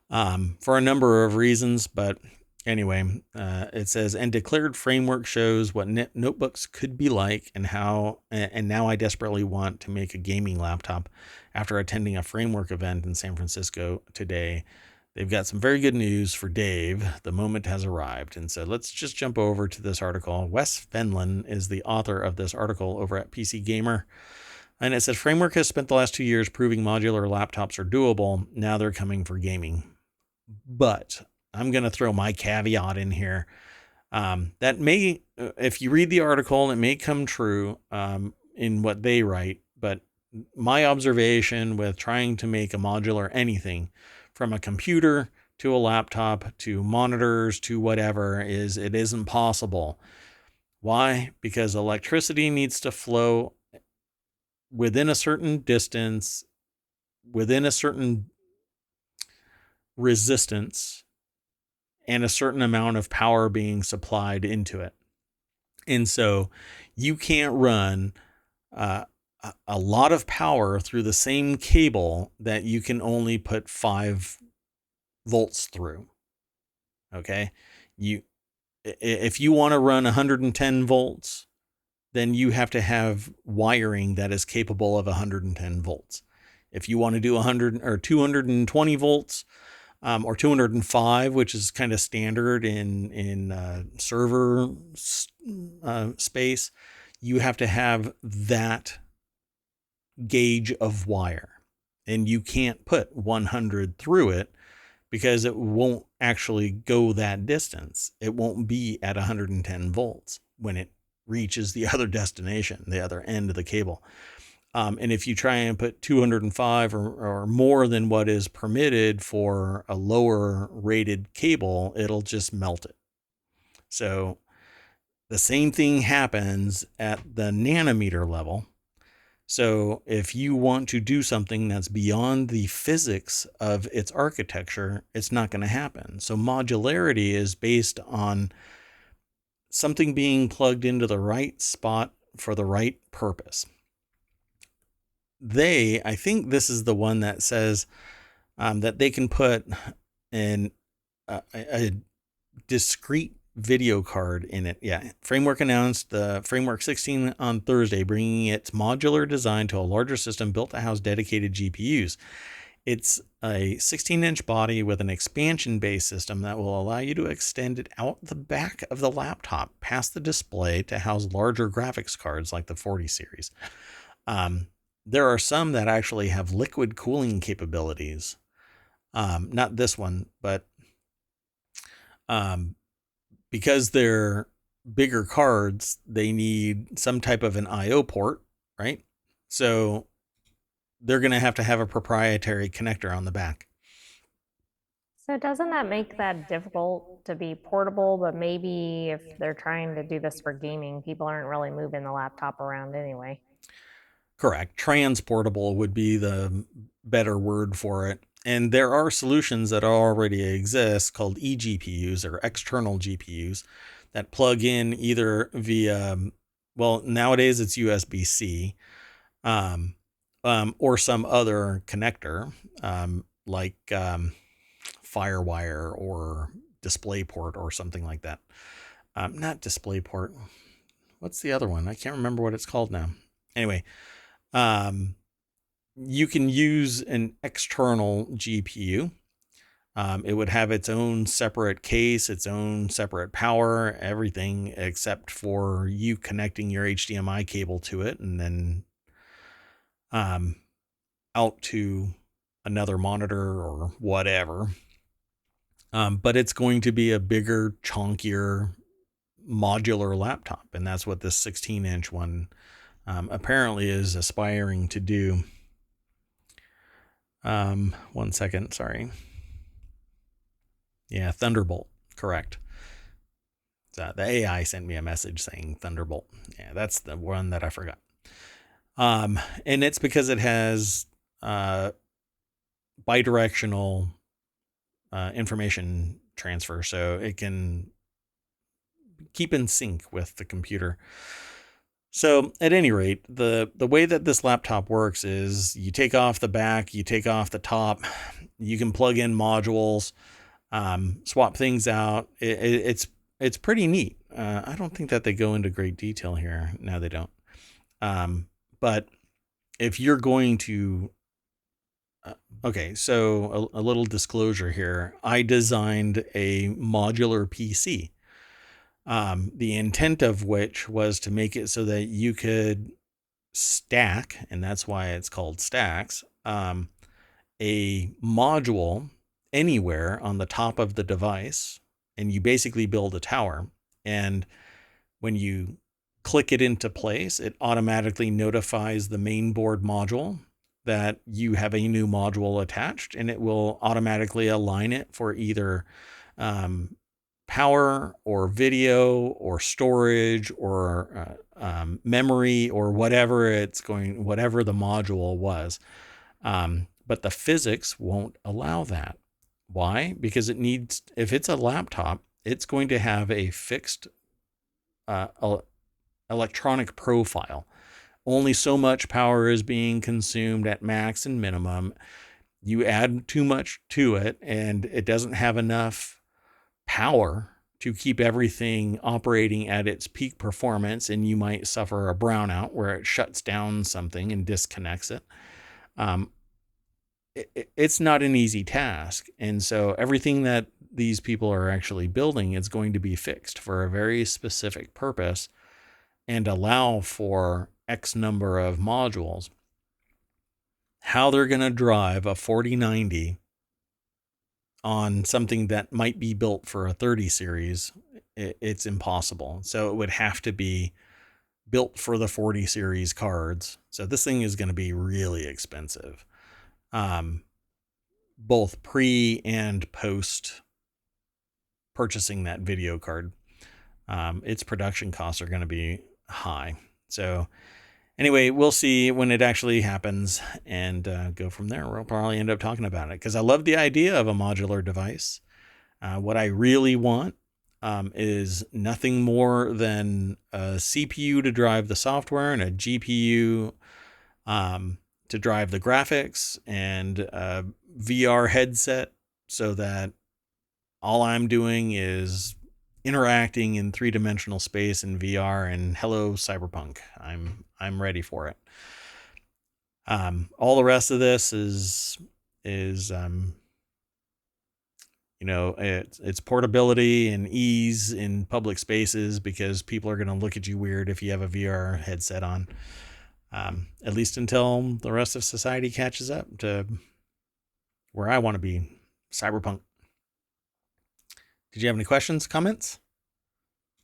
For a number of reasons, but Anyway, it says, and declared framework shows what notebooks could be like and how, and now I desperately want to make a gaming laptop after attending a framework event in San Francisco today. They've got some very good news for Dave. The moment has arrived. And so let's just jump over to this article. Wes Fenlon is the author of this article over at PC Gamer. And it says, Framework has spent the last 2 years proving modular laptops are doable. Now they're coming for gaming. But I'm going to throw my caveat in here. That may, if you read the article, it may come true in what they write. But my observation with trying to make a modular anything from a computer to a laptop to monitors to whatever is it isn't possible. Why? Because electricity needs to flow within a certain distance, within a certain resistance, and a certain amount of power being supplied into it. And so you can't run a lot of power through the same cable that you can only put 5 volts through. Okay. If you want to run 110 volts, then you have to have wiring that is capable of 110 volts. If you want to do 100 or 220 volts, or 205, which is kind of standard in server space, you have to have that gauge of wire, and you can't put 100 through it because it won't actually go that distance. It won't be at 110 volts when it reaches the other destination, the other end of the cable. And if you try and put 205 or more than what is permitted for a lower rated cable, it'll just melt it. So the same thing happens at the nanometer level. So if you want to do something that's beyond the physics of its architecture, it's not going to happen. So modularity is based on something being plugged into the right spot for the right purpose. I think this is the one that says that they can put a discrete video card in it. Yeah. Framework announced the Framework 16 on Thursday, bringing its modular design to a larger system built to house dedicated GPUs. It's a 16-inch body with an expansion-based system that will allow you to extend it out the back of the laptop past the display to house larger graphics cards like the 40 series. There are some that actually have liquid cooling capabilities. Not this one, but because they're bigger cards, they need some type of an I/O port, right? So they're going to have a proprietary connector on the back.
So doesn't that make that difficult to be portable? But maybe if they're trying to do this for gaming, people aren't really moving the laptop around anyway.
Correct. Transportable would be the better word for it. And there are solutions that already exist called eGPUs or external GPUs that plug in either via, well, nowadays it's USB-C, or some other connector, like Firewire or DisplayPort or something like that. Not DisplayPort. What's the other one? I can't remember what it's called now. Anyway, you can use an external GPU. It would have its own separate case, its own separate power, everything except for you connecting your HDMI cable to it and then out to another monitor or whatever. But it's going to be a bigger, chunkier, modular laptop. And that's what this 16-inch one apparently is aspiring to do. 1 second, sorry. Yeah, Thunderbolt, correct. So the AI sent me a message saying Thunderbolt. Yeah, that's the one that I forgot. And it's because it has bidirectional information transfer, so it can keep in sync with the computer. So at any rate, the way that this laptop works is you take off the back, you take off the top, you can plug in modules. swap things out. It's pretty neat. I don't think that they go into great detail here. No, they don't. But if you're going to, okay, so a little disclosure here. I designed a modular PC. The intent of which was to make it so that you could stack, and that's why it's called stacks, a module anywhere on the top of the device, and you basically build a tower. And when you click it into place, it automatically notifies the main board module that you have a new module attached, and it will automatically align it for either power or video or storage or memory or whatever whatever the module was. But the physics won't allow that. Why? Because if it's a laptop, it's going to have a fixed electronic profile. Only so much power is being consumed at max and minimum. You add too much to it, and it doesn't have enough power to keep everything operating at its peak performance, and you might suffer a brownout where it shuts down something and disconnects it. It's not an easy task. And so everything that these people are actually building is going to be fixed for a very specific purpose and allow for X number of modules. How they're going to drive a 4090 on something that might be built for a 30 series, it's impossible. So it would have to be built for the 40 series cards. So this thing is going to be really expensive. Both pre and post purchasing that video card. Its production costs are going to be high. So anyway, we'll see when it actually happens and go from there. We'll probably end up talking about it because I love the idea of a modular device. What I really want is nothing more than a CPU to drive the software and a GPU to drive the graphics and a VR headset so that all I'm doing is interacting in three-dimensional space in VR, and hello cyberpunk. I'm ready for it. All the rest of this is it's portability and ease in public spaces because people are going to look at you weird if you have a VR headset on. At least until the rest of society catches up to where I want to be, cyberpunk. Did you have any questions, comments?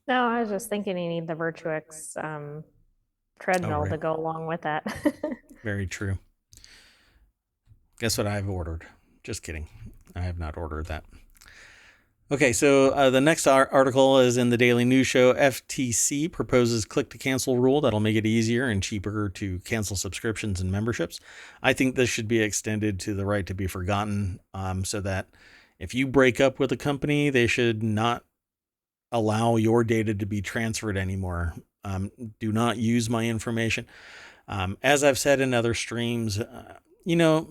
No, I was just thinking you need the Virtuix treadmill
right.
to go along with that.
Very true. Guess what I've ordered? Just kidding. I have not ordered that. Okay, so the next article is in the Daily News Show. FTC proposes click-to-cancel rule that'll make it easier and cheaper to cancel subscriptions and memberships. I think this should be extended to the right to be forgotten, so that if you break up with a company, they should not allow your data to be transferred anymore. Do not use my information. As I've said in other streams,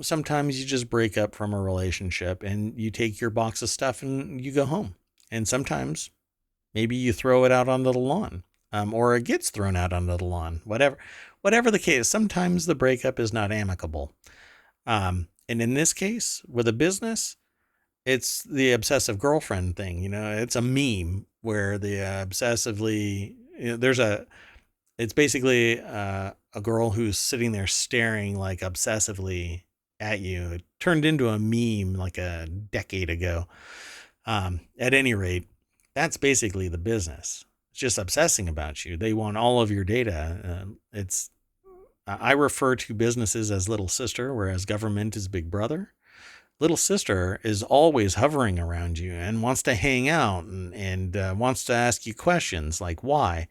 sometimes you just break up from a relationship and you take your box of stuff and you go home. And sometimes maybe you throw it out onto the lawn, or it gets thrown out onto the lawn, whatever the case. Sometimes the breakup is not amicable. And in this case, with a business, it's the obsessive girlfriend thing. It's a meme where the obsessively, it's basically a girl who's sitting there staring like obsessively at you. It turned into a meme like a decade ago. At any rate, that's basically the business. It's just obsessing about you. They want all of your data. I refer to businesses as little sister, whereas government is big brother. Little sister is always hovering around you and wants to hang out and wants to ask you questions like why.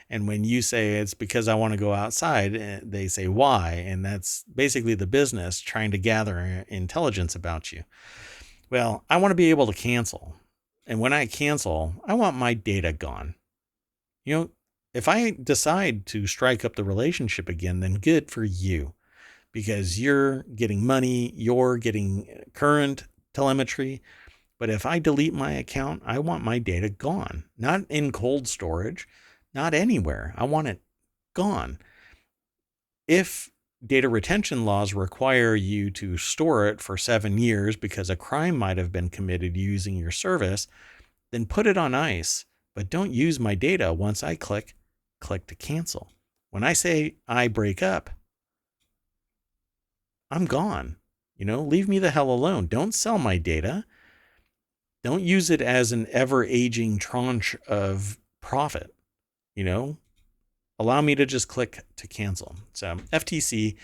And when you say it's because I want to go outside, they say why. And that's basically the business trying to gather intelligence about you. Well, I want to be able to cancel. And when I cancel, I want my data gone. If I decide to strike up the relationship again, then good for you. Because you're getting money, you're getting current telemetry. But if I delete my account, I want my data gone, not in cold storage, not anywhere. I want it gone. If data retention laws require you to store it for 7 years because a crime might have been committed using your service, then put it on ice, but don't use my data once I click to cancel. When I say I break up, I'm gone. Leave me the hell alone. Don't sell my data. Don't use it as an ever-aging tranche of profit. Allow me to just click to cancel. So FTC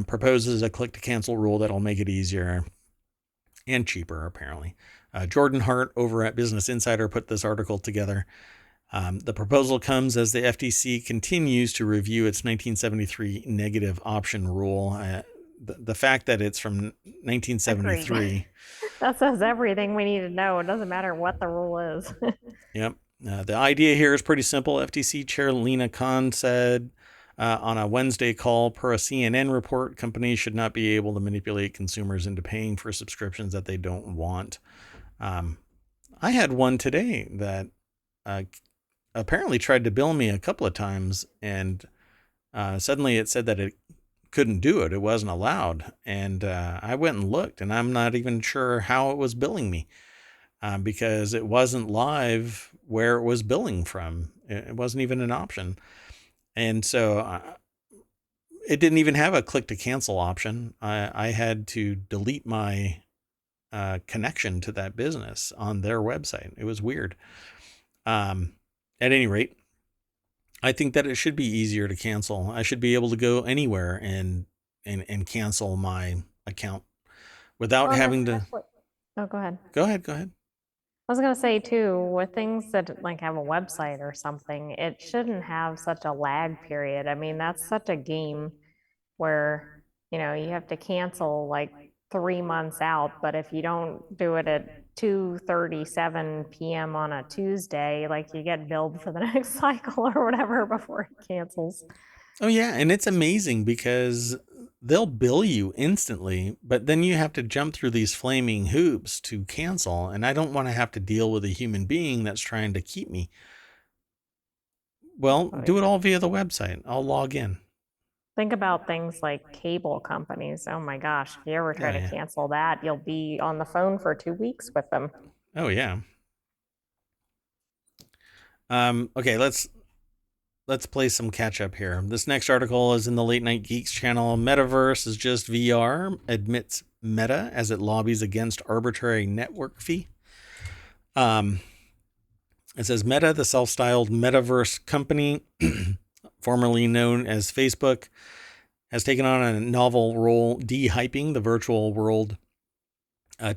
proposes a click to cancel rule that'll make it easier and cheaper, apparently. Jordan Hart over at Business Insider put this article together. The proposal comes as the FTC continues to review its 1973 negative option rule. The fact that it's from 1973.
Agreed. That says everything we need to know. It doesn't matter what the rule is.
Yep. The idea here is pretty simple. FTC Chair Lena Khan said on a Wednesday call, per a CNN report, companies should not be able to manipulate consumers into paying for subscriptions that they don't want. I had one today that apparently tried to bill me a couple of times, and suddenly it said that it couldn't do it. It wasn't allowed. And I went and looked, and I'm not even sure how it was billing me because it wasn't live where it was billing from. It wasn't even an option. And so it didn't even have a click to cancel option. I had to delete my connection to that business on their website. It was weird. At any rate, I think that it should be easier to cancel. I should be able to go anywhere and cancel my account without having to.
Oh, go ahead.
Go ahead.
I was going to say too, with things that like have a website or something, it shouldn't have such a lag period. I mean, that's such a game where, you have to cancel like 3 months out, but if you don't do it at 2:37 p.m. on a Tuesday, like you get billed for the next cycle or whatever before it cancels.
Oh yeah, and it's amazing because they'll bill you instantly, but then you have to jump through these flaming hoops to cancel, and I don't want to have to deal with a human being that's trying to keep me. Well, do it all via the website. I'll log in.
Think about things like cable companies. Oh my gosh, if you ever try to cancel that, you'll be on the phone for 2 weeks with them.
Oh yeah. Okay, let's play some catch up here. This next article is in the Late Night Geeks channel. Metaverse is just VR, admits Meta as it lobbies against arbitrary network fee. It says Meta, the self-styled metaverse company, formerly known as Facebook, has taken on a novel role de-hyping the virtual world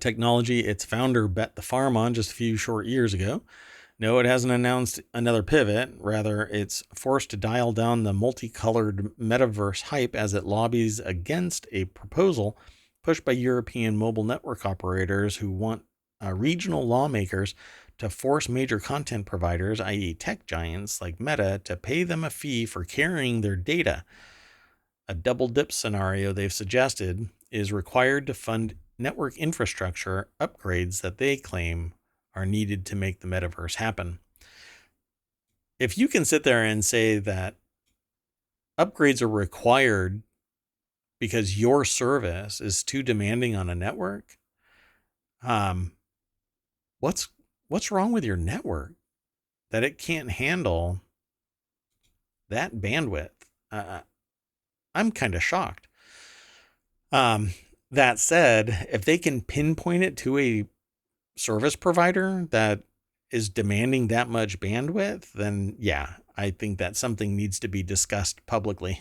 technology its founder bet the farm on just a few short years ago. No, it hasn't announced another pivot. Rather, it's forced to dial down the multicolored metaverse hype as it lobbies against a proposal pushed by European mobile network operators who want regional lawmakers to force major content providers, i.e. tech giants like Meta, to pay them a fee for carrying their data. A double dip scenario they've suggested is required to fund network infrastructure upgrades that they claim are needed to make the metaverse happen. If you can sit there and say that upgrades are required because your service is too demanding on a network, what's wrong with your network that it can't handle that bandwidth? I'm kind of shocked. That said, if they can pinpoint it to a service provider that is demanding that much bandwidth, then yeah, I think that something needs to be discussed publicly.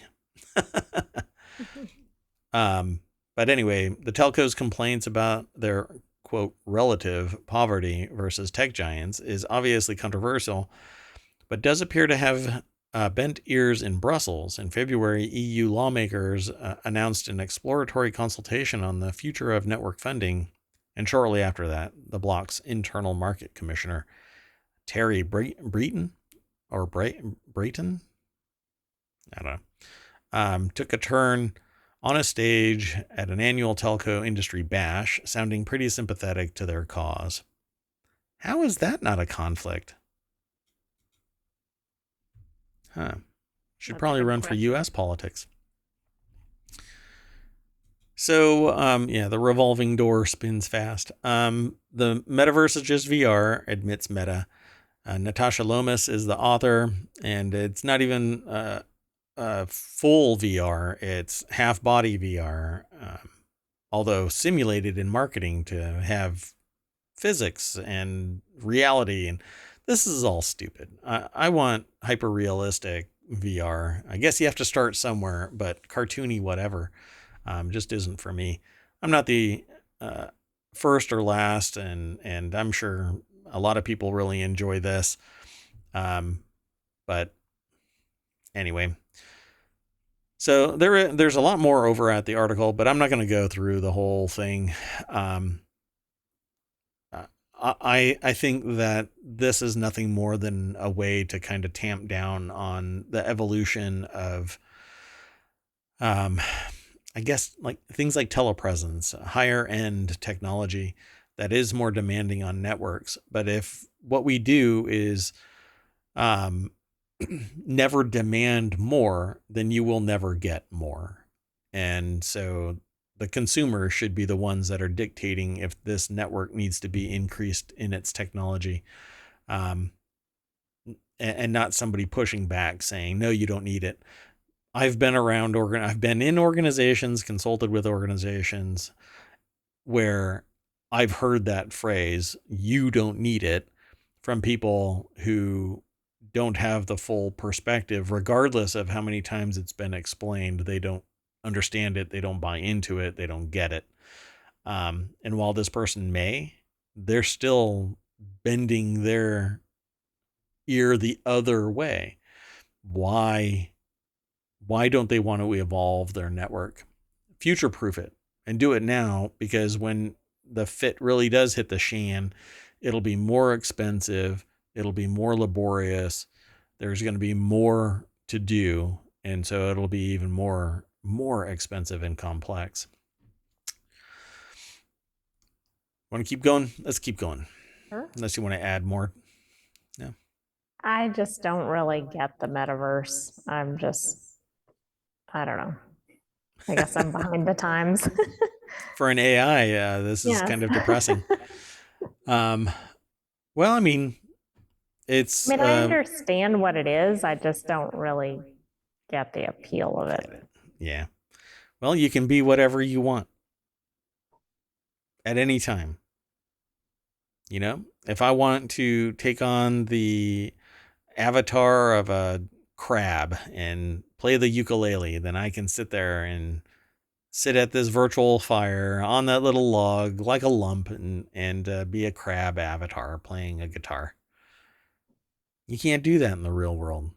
But anyway, the telco's complaints about their quote relative poverty versus tech giants is obviously controversial, but does appear to have bent ears in Brussels. In February, EU lawmakers announced an exploratory consultation on the future of network funding. And shortly after that, the bloc's internal market commissioner, Terry Breton, I don't know, took a turn on a stage at an annual telco industry bash, sounding pretty sympathetic to their cause. How is that not a conflict? Huh. Should
That's a
probably
good
run for
question.
U.S. politics. So, yeah, the revolving door spins fast. The metaverse is just VR, admits Meta. Natasha Lomas is the author, and it's not even full VR, it's half body VR, although simulated in marketing to have physics and reality. And this is all stupid. I want hyper realistic VR. I guess you have to start somewhere, but cartoony, whatever, just isn't for me. I'm not the uh, first or last, and I'm sure a lot of people really enjoy this. But anyway, so there's a lot more over at the article, but I'm not going to go through the whole thing. Um, I think that this is nothing more than a way to kind of tamp down on the evolution of, um, I guess, like things like telepresence, higher end technology that is more demanding on networks. But if what we do is um, never demand more, then you will never get more. And so the consumer should be the ones that are dictating if this network needs to be increased in its technology, um, and not somebody pushing back saying, no, you don't need it. I've been around, I've been in organizations, consulted with organizations where I've heard that phrase, you don't need it, from people who don't have the full perspective, regardless of how many times it's been explained. They don't understand it. They don't buy into it. They don't get it. And while this person may, they're still bending their ear the other way. Why? Why don't they want to evolve their network? Future proof it and do it now, because when the fit really does hit the shan, it'll be more expensive. It'll be more laborious. There's going to be more to do. And so it'll be even more expensive and complex. Want to keep going? Let's keep going.
Sure.
Unless you want to add more. No.
I just don't really get the metaverse. I don't know. I guess I'm behind the times.
For an AI, this is
Yes.
kind of depressing. Well, I mean, it's
I understand what it is. I just don't really get the appeal of it.
Yeah. Well, you can be whatever you want at any time. You know, if I want to take on the avatar of a crab and play the ukulele, then I can sit there and sit at this virtual fire on that little log like a lump and be a crab avatar playing a guitar. You can't do that in the real world.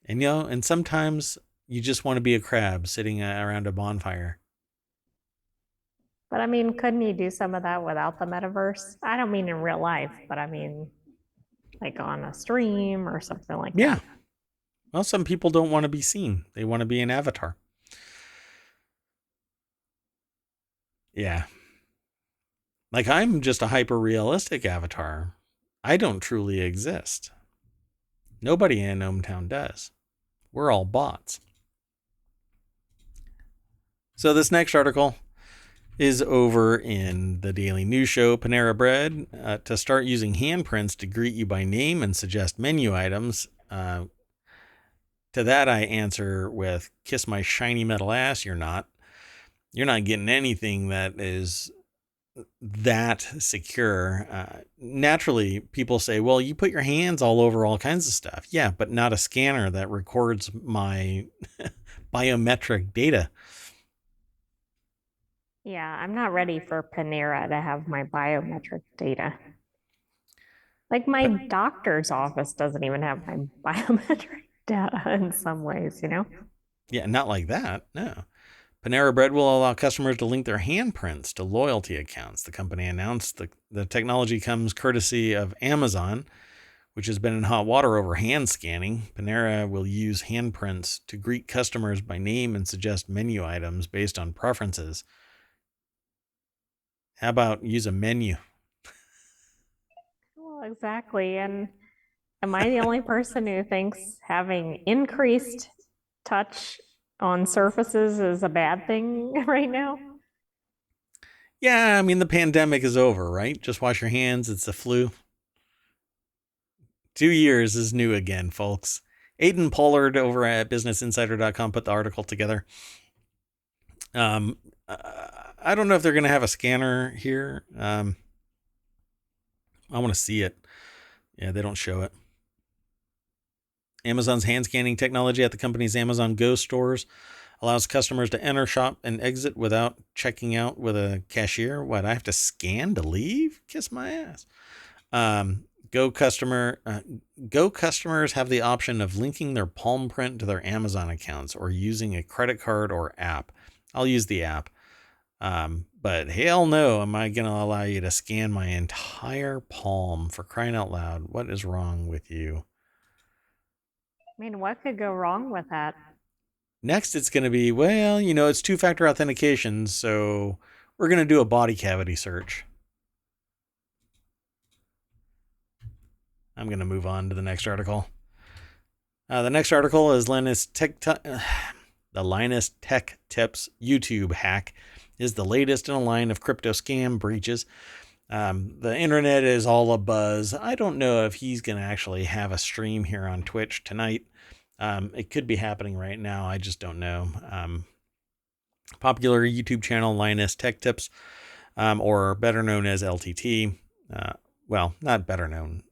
And and sometimes you just want to be a crab sitting around a bonfire.
But I mean, couldn't you do some of that without the metaverse? I don't mean in real life, but I mean like on a stream or something like
Yeah.
that.
Well, some people don't want to be seen. They want to be an avatar. Yeah. Like I'm just a hyper realistic avatar. I don't truly exist. Nobody in ohmTown does. We're all bots. So this next article is over in the Daily News Show. Panera Bread to start using handprints to greet you by name and suggest menu items. To that I answer with, kiss my shiny metal ass, you're not. You're not getting anything that is that secure. Naturally, people say, well, you put your hands all over all kinds of stuff. Yeah, but not a scanner that records my biometric data.
Yeah, I'm not ready for Panera to have my biometric data. Like my doctor's office doesn't even have my biometric data in some ways, you know?
Yeah, not like that. No. Panera Bread will allow customers to link their handprints to loyalty accounts. The company announced the technology comes courtesy of Amazon, which has been in hot water over hand scanning. Panera will use handprints to greet customers by name and suggest menu items based on preferences. How about use a menu?
Well, exactly. And am I the only person who thinks having increased touch on surfaces is a bad thing right now?
Yeah, I mean, the pandemic is over, right? Just wash your hands. It's the flu. 2 years is new again, folks. Aiden Pollard over at BusinessInsider.com put the article together. I don't know if they're going to have a scanner here. I want to see it. Yeah, they don't show it. Amazon's hand scanning technology at the company's Amazon Go stores allows customers to enter, shop, and exit without checking out with a cashier. What, I have to scan to leave? Kiss my ass. Go customers have the option of linking their palm print to their Amazon accounts or using a credit card or app. I'll use the app. But hell no, am I going to allow you to scan my entire palm, for crying out loud? What is wrong with you?
I mean, what could go wrong with that?
Next, it's going to be, well, it's two-factor authentication, so we're going to do a body cavity search. I'm going to move on to the next article. The next article is the Linus Tech Tips YouTube hack is the latest in a line of crypto scam breaches. The internet is all abuzz. I don't know if he's going to actually have a stream here on Twitch tonight. It could be happening right now. I just don't know. Popular YouTube channel Linus Tech Tips, or better known as LTT. Well, not better known.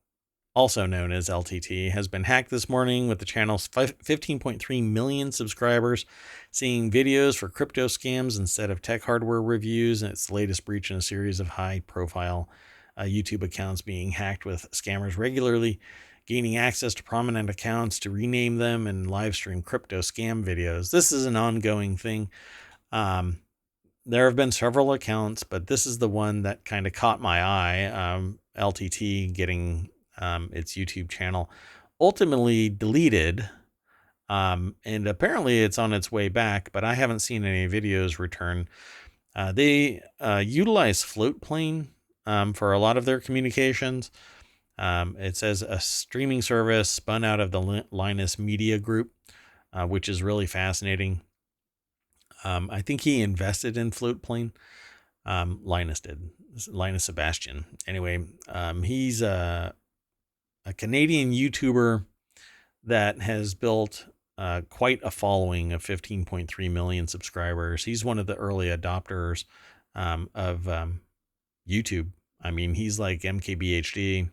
Also known as LTT, has been hacked this morning with the channel's 15.3 million subscribers seeing videos for crypto scams instead of tech hardware reviews. And it's the latest breach in a series of high-profile YouTube accounts being hacked, with scammers regularly gaining access to prominent accounts to rename them and live stream crypto scam videos. This is an ongoing thing. There have been several accounts, but this is the one that kind of caught my eye. LTT getting its YouTube channel ultimately deleted, and apparently it's on its way back, but I haven't seen any videos return. They utilize Floatplane for a lot of their communications. It says a streaming service spun out of the Linus Media Group, which is really fascinating. I think he invested in Floatplane. Linus did. Linus Sebastian. Anyway, he's a Canadian YouTuber that has built quite a following of 15.3 million subscribers. He's one of the early adopters of YouTube. I mean, he's like MKBHD.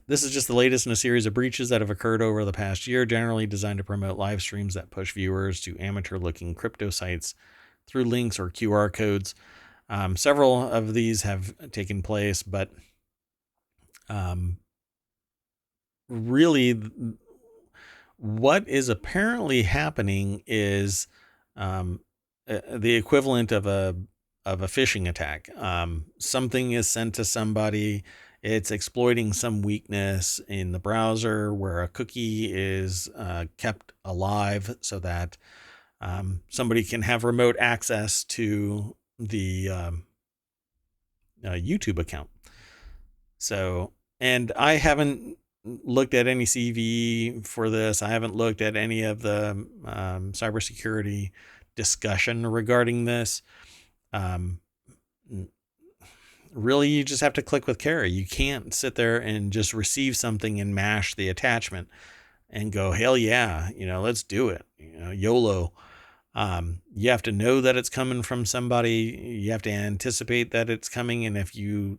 This is just the latest in a series of breaches that have occurred over the past year, generally designed to promote live streams that push viewers to amateur-looking crypto sites through links or QR codes. Several of these have taken place, but really what is apparently happening is the equivalent of a phishing attack. Something is sent to somebody. It's exploiting some weakness in the browser where a cookie is kept alive so that somebody can have remote access to the YouTube account. So, and I haven't looked at any CV for this. I haven't looked at any of the cybersecurity discussion regarding this. Really, you just have to click with care. You can't sit there and just receive something and mash the attachment and go, hell yeah, let's do it. YOLO. You have to know that it's coming from somebody. You have to anticipate that it's coming. And if you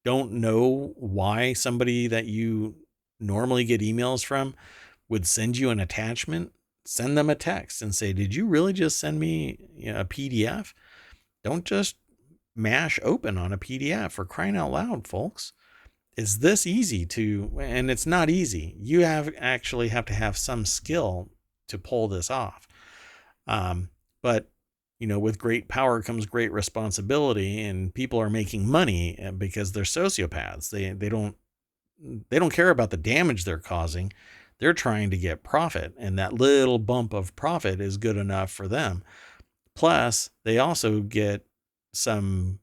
don't know why somebody that you normally get emails from would send you an attachment, send them a text and say, did you really just send me a PDF? Don't just mash open on a PDF, for crying out loud, folks. It's this easy and it's not easy. You actually have to have some skill to pull this off. But with great power comes great responsibility, and people are making money because they're sociopaths. They don't they don't care about the damage they're causing. They're trying to get profit, and that little bump of profit is good enough for them. Plus, they also get some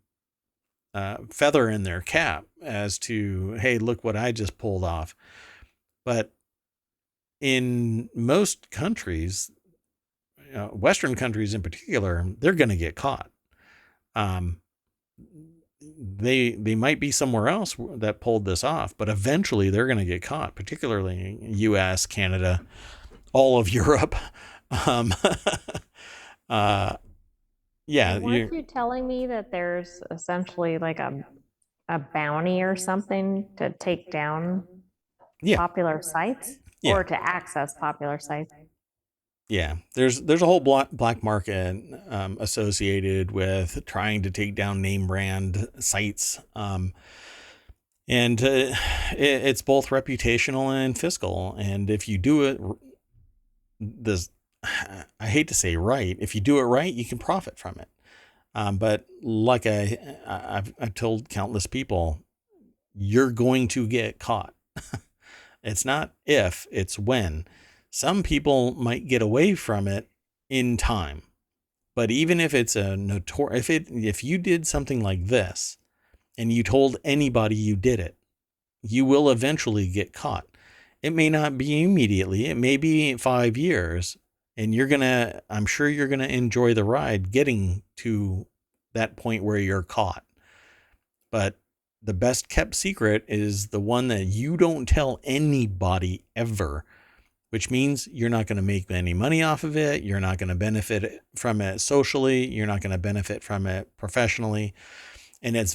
feather in their cap as to, hey, look what I just pulled off. But in most countries, Western countries in particular, they're going to get caught. Um, they might be somewhere else that pulled this off, but eventually they're going to get caught, particularly U.S., Canada, all of Europe. Um, yeah,
Weren't you telling me that there's essentially like a bounty or something to take down
yeah,
popular sites
yeah,
or to access popular sites?
yeah. There's a whole black market associated with trying to take down name brand sites. And it's both reputational and fiscal. And if you do it, this I hate to say right. If you do it right, you can profit from it. But like I've told countless people, you're going to get caught. It's not if, it's when. Some people might get away from it in time. But even if it's if you did something like this and you told anybody you did it, you will eventually get caught. It may not be immediately, it may be 5 years, and I'm sure you're gonna enjoy the ride getting to that point where you're caught. But the best kept secret is the one that you don't tell anybody ever, which means you're not going to make any money off of it. You're not going to benefit from it socially. You're not going to benefit from it professionally. And it's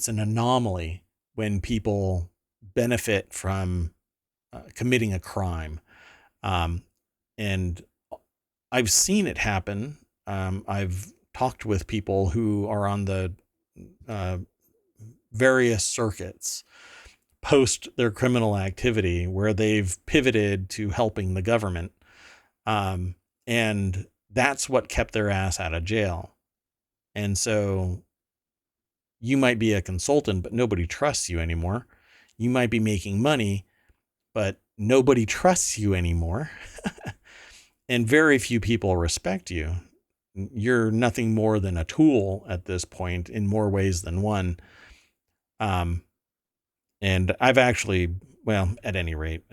an anomaly when people benefit from committing a crime. Um, and I've seen it happen. I've talked with people who are on the uh, various circuits post their criminal activity where they've pivoted to helping the government. And that's what kept their ass out of jail. And so you might be a consultant, but nobody trusts you anymore. You might be making money, but nobody trusts you anymore. And very few people respect you. You're nothing more than a tool at this point in more ways than one. And I've actually, well, at any rate,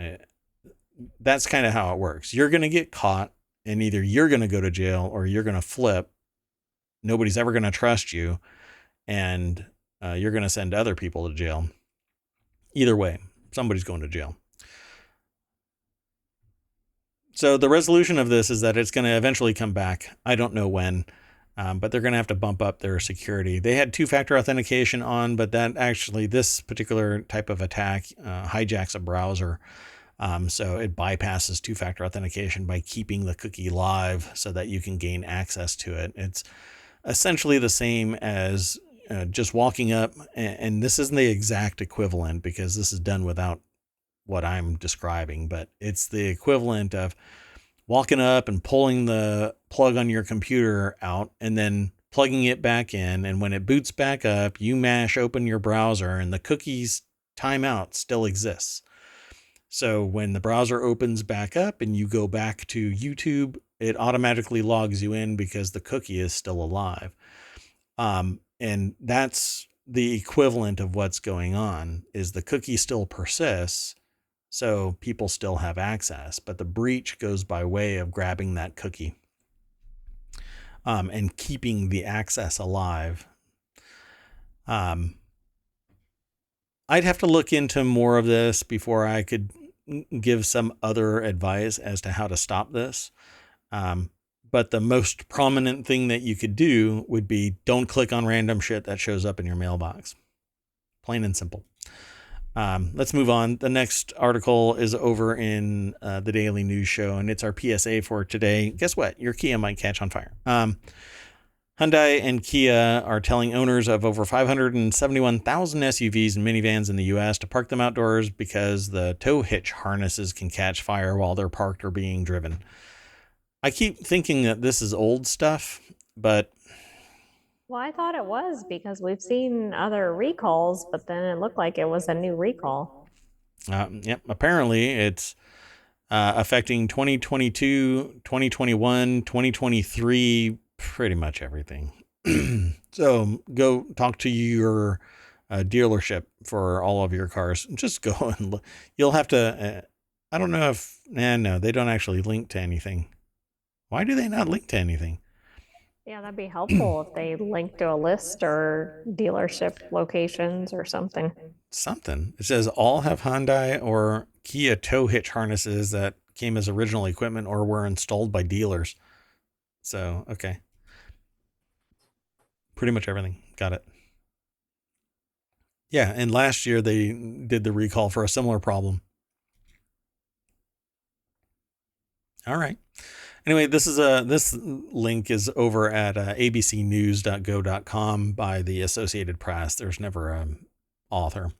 that's kind of how it works. You're going to get caught, and either you're going to go to jail or you're going to flip. Nobody's ever going to trust you, and you're going to send other people to jail. Either way, somebody's going to jail. So the resolution of this is that it's going to eventually come back. I don't know when, but they're going to have to bump up their security. They had two-factor authentication on, but this particular type of attack hijacks a browser. So it bypasses two-factor authentication by keeping the cookie live so that you can gain access to it. It's essentially the same as just walking up, and this isn't the exact equivalent because this is done without what I'm describing, but it's the equivalent of walking up and pulling the plug on your computer out and then plugging it back in. And when it boots back up, you mash open your browser and the cookie's timeout still exists. So when the browser opens back up and you go back to YouTube, it automatically logs you in because the cookie is still alive. And that's the equivalent of what's going on is the cookie still persists. So people still have access, but the breach goes by way of grabbing that cookie and keeping the access alive. I'd have to look into more of this before I could give some other advice as to how to stop this. But the most prominent thing that you could do would be don't click on random shit that shows up in your mailbox. Plain and simple. Let's move on. The next article is over in the Daily News Show, and it's our PSA for today. Guess what? Your Kia might catch on fire. Hyundai and Kia are telling owners of over 571,000 SUVs and minivans in the U.S. to park them outdoors because the tow hitch harnesses can catch fire while they're parked or being driven. I keep thinking that this is old stuff, but
Well, I thought it was because we've seen other recalls, but then it looked like it was a new recall.
Yep. Apparently, it's affecting 2022, 2021, 2023, pretty much everything. So go talk to your dealership for all of your cars. Just go and look. You'll have to. I don't know if. No, they don't actually link to anything. Why do they not link to anything?
Yeah, that'd be helpful if they link to a list or dealership locations or something.
Something. It says all have Hyundai or Kia tow hitch harnesses that came as original equipment or were installed by dealers. So, okay. Pretty much everything. Got it. Yeah, and last year they did the recall for a similar problem. All right. Anyway, this link is over at abcnews.go.com by the Associated Press. There's never an author.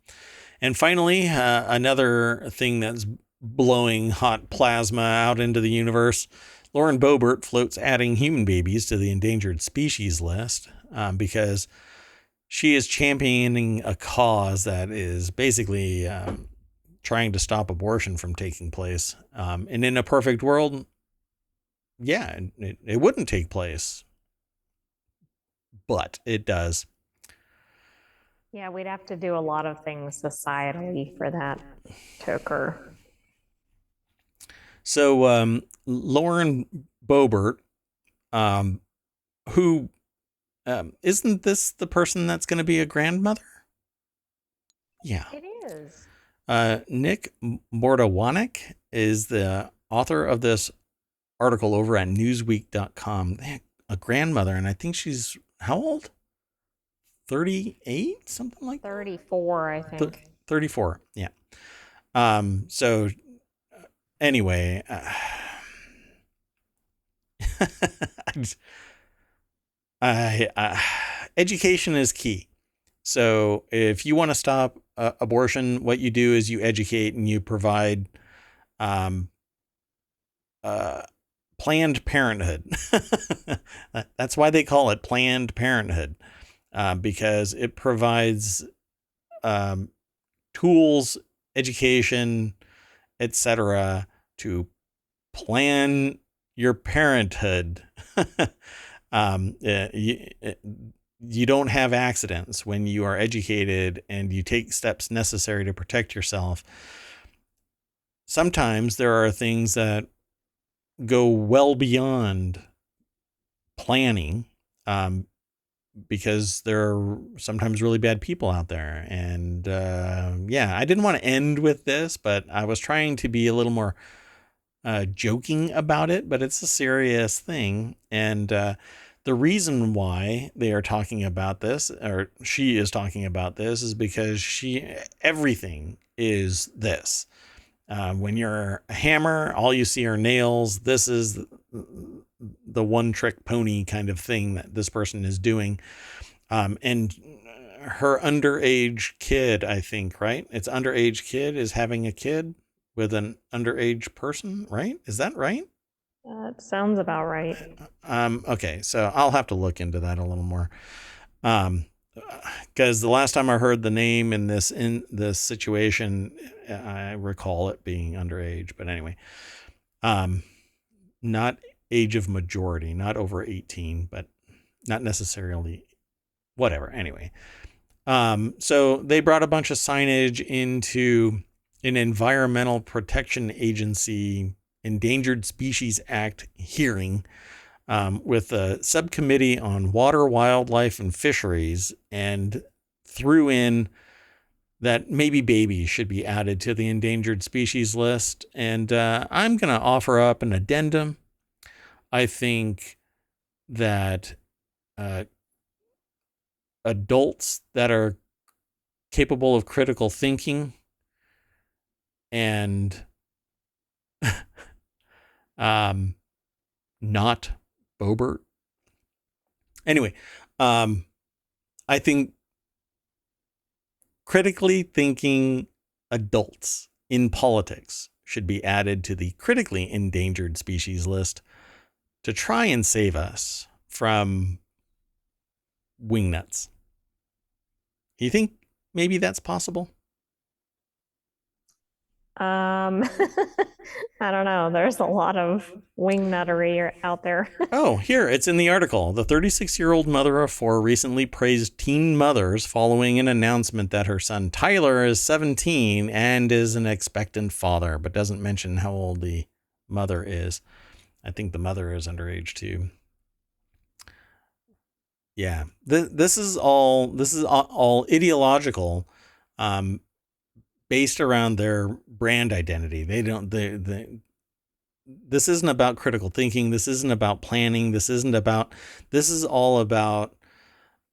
And finally, another thing that's blowing hot plasma out into the universe. Lauren Boebert floats adding human babies to the endangered species list because she is championing a cause that is basically trying to stop abortion from taking place. And in a perfect world, yeah, it wouldn't take place, but it does.
Yeah, we'd have to do a lot of things societally for that to occur.
So Lauren Boebert, um, who isn't this the person that's going to be a grandmother? Yeah.
It is.
Nick Mordawanek is the author of this article over at newsweek.com. A grandmother, and I think she's how old? 38, something like
34, I think.
34. Yeah. So anyway, education is key. So if you want to stop abortion, what you do is you educate and you provide um, Planned Parenthood. That's why they call it Planned Parenthood, because it provides um, tools, education, etc., to plan your parenthood. You don't have accidents when you are educated and you take steps necessary to protect yourself. Sometimes there are things that go well beyond planning, because there are sometimes really bad people out there. And yeah, I didn't want to end with this, but I was trying to be a little more joking about it, but it's a serious thing. And the reason why they are talking about this, or she is talking about this, is because everything is this. When you're a hammer, all you see are nails. This is the one trick pony kind of thing that this person is doing. And her underage kid, I think, right? It's underage kid is having a kid with an underage person, right? Is that right?
That sounds about right.
Okay, so I'll have to look into that a little more. Because the last time I heard the name in this situation, I recall it being underage. But anyway, not age of majority, not over 18, but not necessarily whatever. Anyway, so they brought a bunch of signage into an Environmental Protection Agency Endangered Species Act hearing with a subcommittee on water, wildlife, and fisheries, and threw in that maybe babies should be added to the endangered species list. And I'm going to offer up an addendum. I think that adults that are capable of critical thinking and not Boebert. Anyway, I think critically thinking adults in politics should be added to the critically endangered species list to try and save us from wingnuts. You think maybe that's possible?
Um, I don't know. There's a lot of wing nuttery out there.
Oh, here, it's in the article. The 36-year-old mother of four recently praised teen mothers following an announcement that her son Tyler is 17 and is an expectant father, but doesn't mention how old the mother is. I think the mother is underage too. Yeah, this is all ideological, um, based around their brand identity. They don't they this isn't about critical thinking. This isn't about planning. This is all about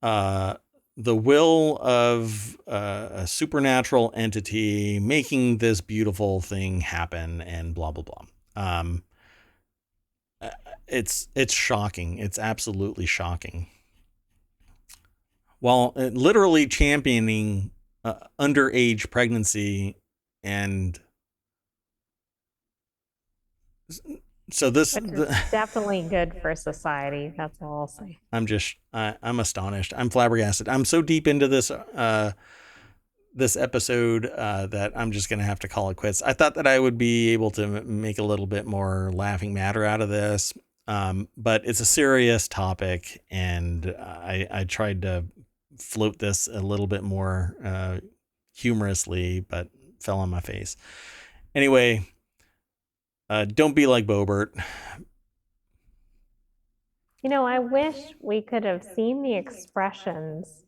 uh, the will of a supernatural entity making this beautiful thing happen and blah, blah, blah. Uh, it's shocking. It's absolutely shocking. While literally championing underage pregnancy, and so
Which is definitely good for society. That's all I'll say.
I'm astonished. I'm flabbergasted. I'm so deep into this episode that I'm just going to have to call it quits. I thought that I would be able to make a little bit more laughing matter out of this. But it's a serious topic, and I tried to float this a little bit more humorously, but fell on my face. Anyway, don't be like Bobert.
I wish we could have seen the expressions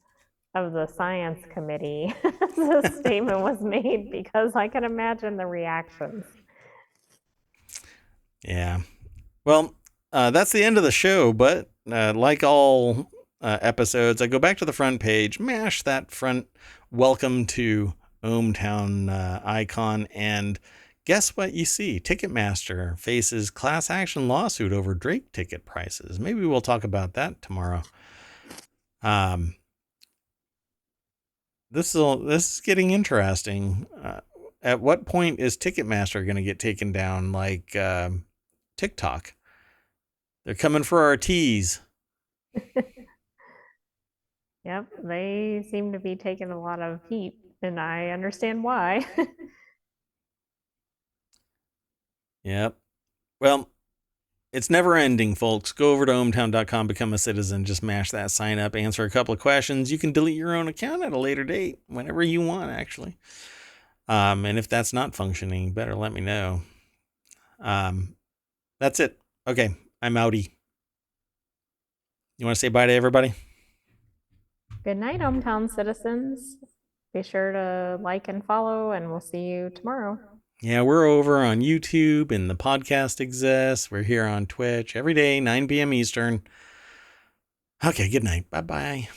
of the science committee as the statement was made, because I can imagine the reactions.
Yeah. Well, that's the end of the show, but like all episodes, I go back to the front page, mash that front welcome to ohmTown icon, and guess what you see? Ticketmaster faces class action lawsuit over Drake ticket prices. Maybe we'll talk about that tomorrow. This is getting interesting. At what point is Ticketmaster going to get taken down like TikTok? They're coming for our teas.
Yep, they seem to be taking a lot of heat, and I understand why.
Yep. Well, it's never ending, folks. Go over to ohmTown.com, become a citizen, just mash that sign up, answer a couple of questions. You can delete your own account at a later date, whenever you want, actually. And if that's not functioning, you better let me know. That's it. Okay, I'm outie. You want to say bye to everybody?
Good night, ohmTown citizens. Be sure to like and follow, and we'll see you tomorrow.
Yeah, we're over on YouTube, and the podcast exists. We're here on Twitch every day, 9 p.m. Eastern. Okay, good night. Bye-bye.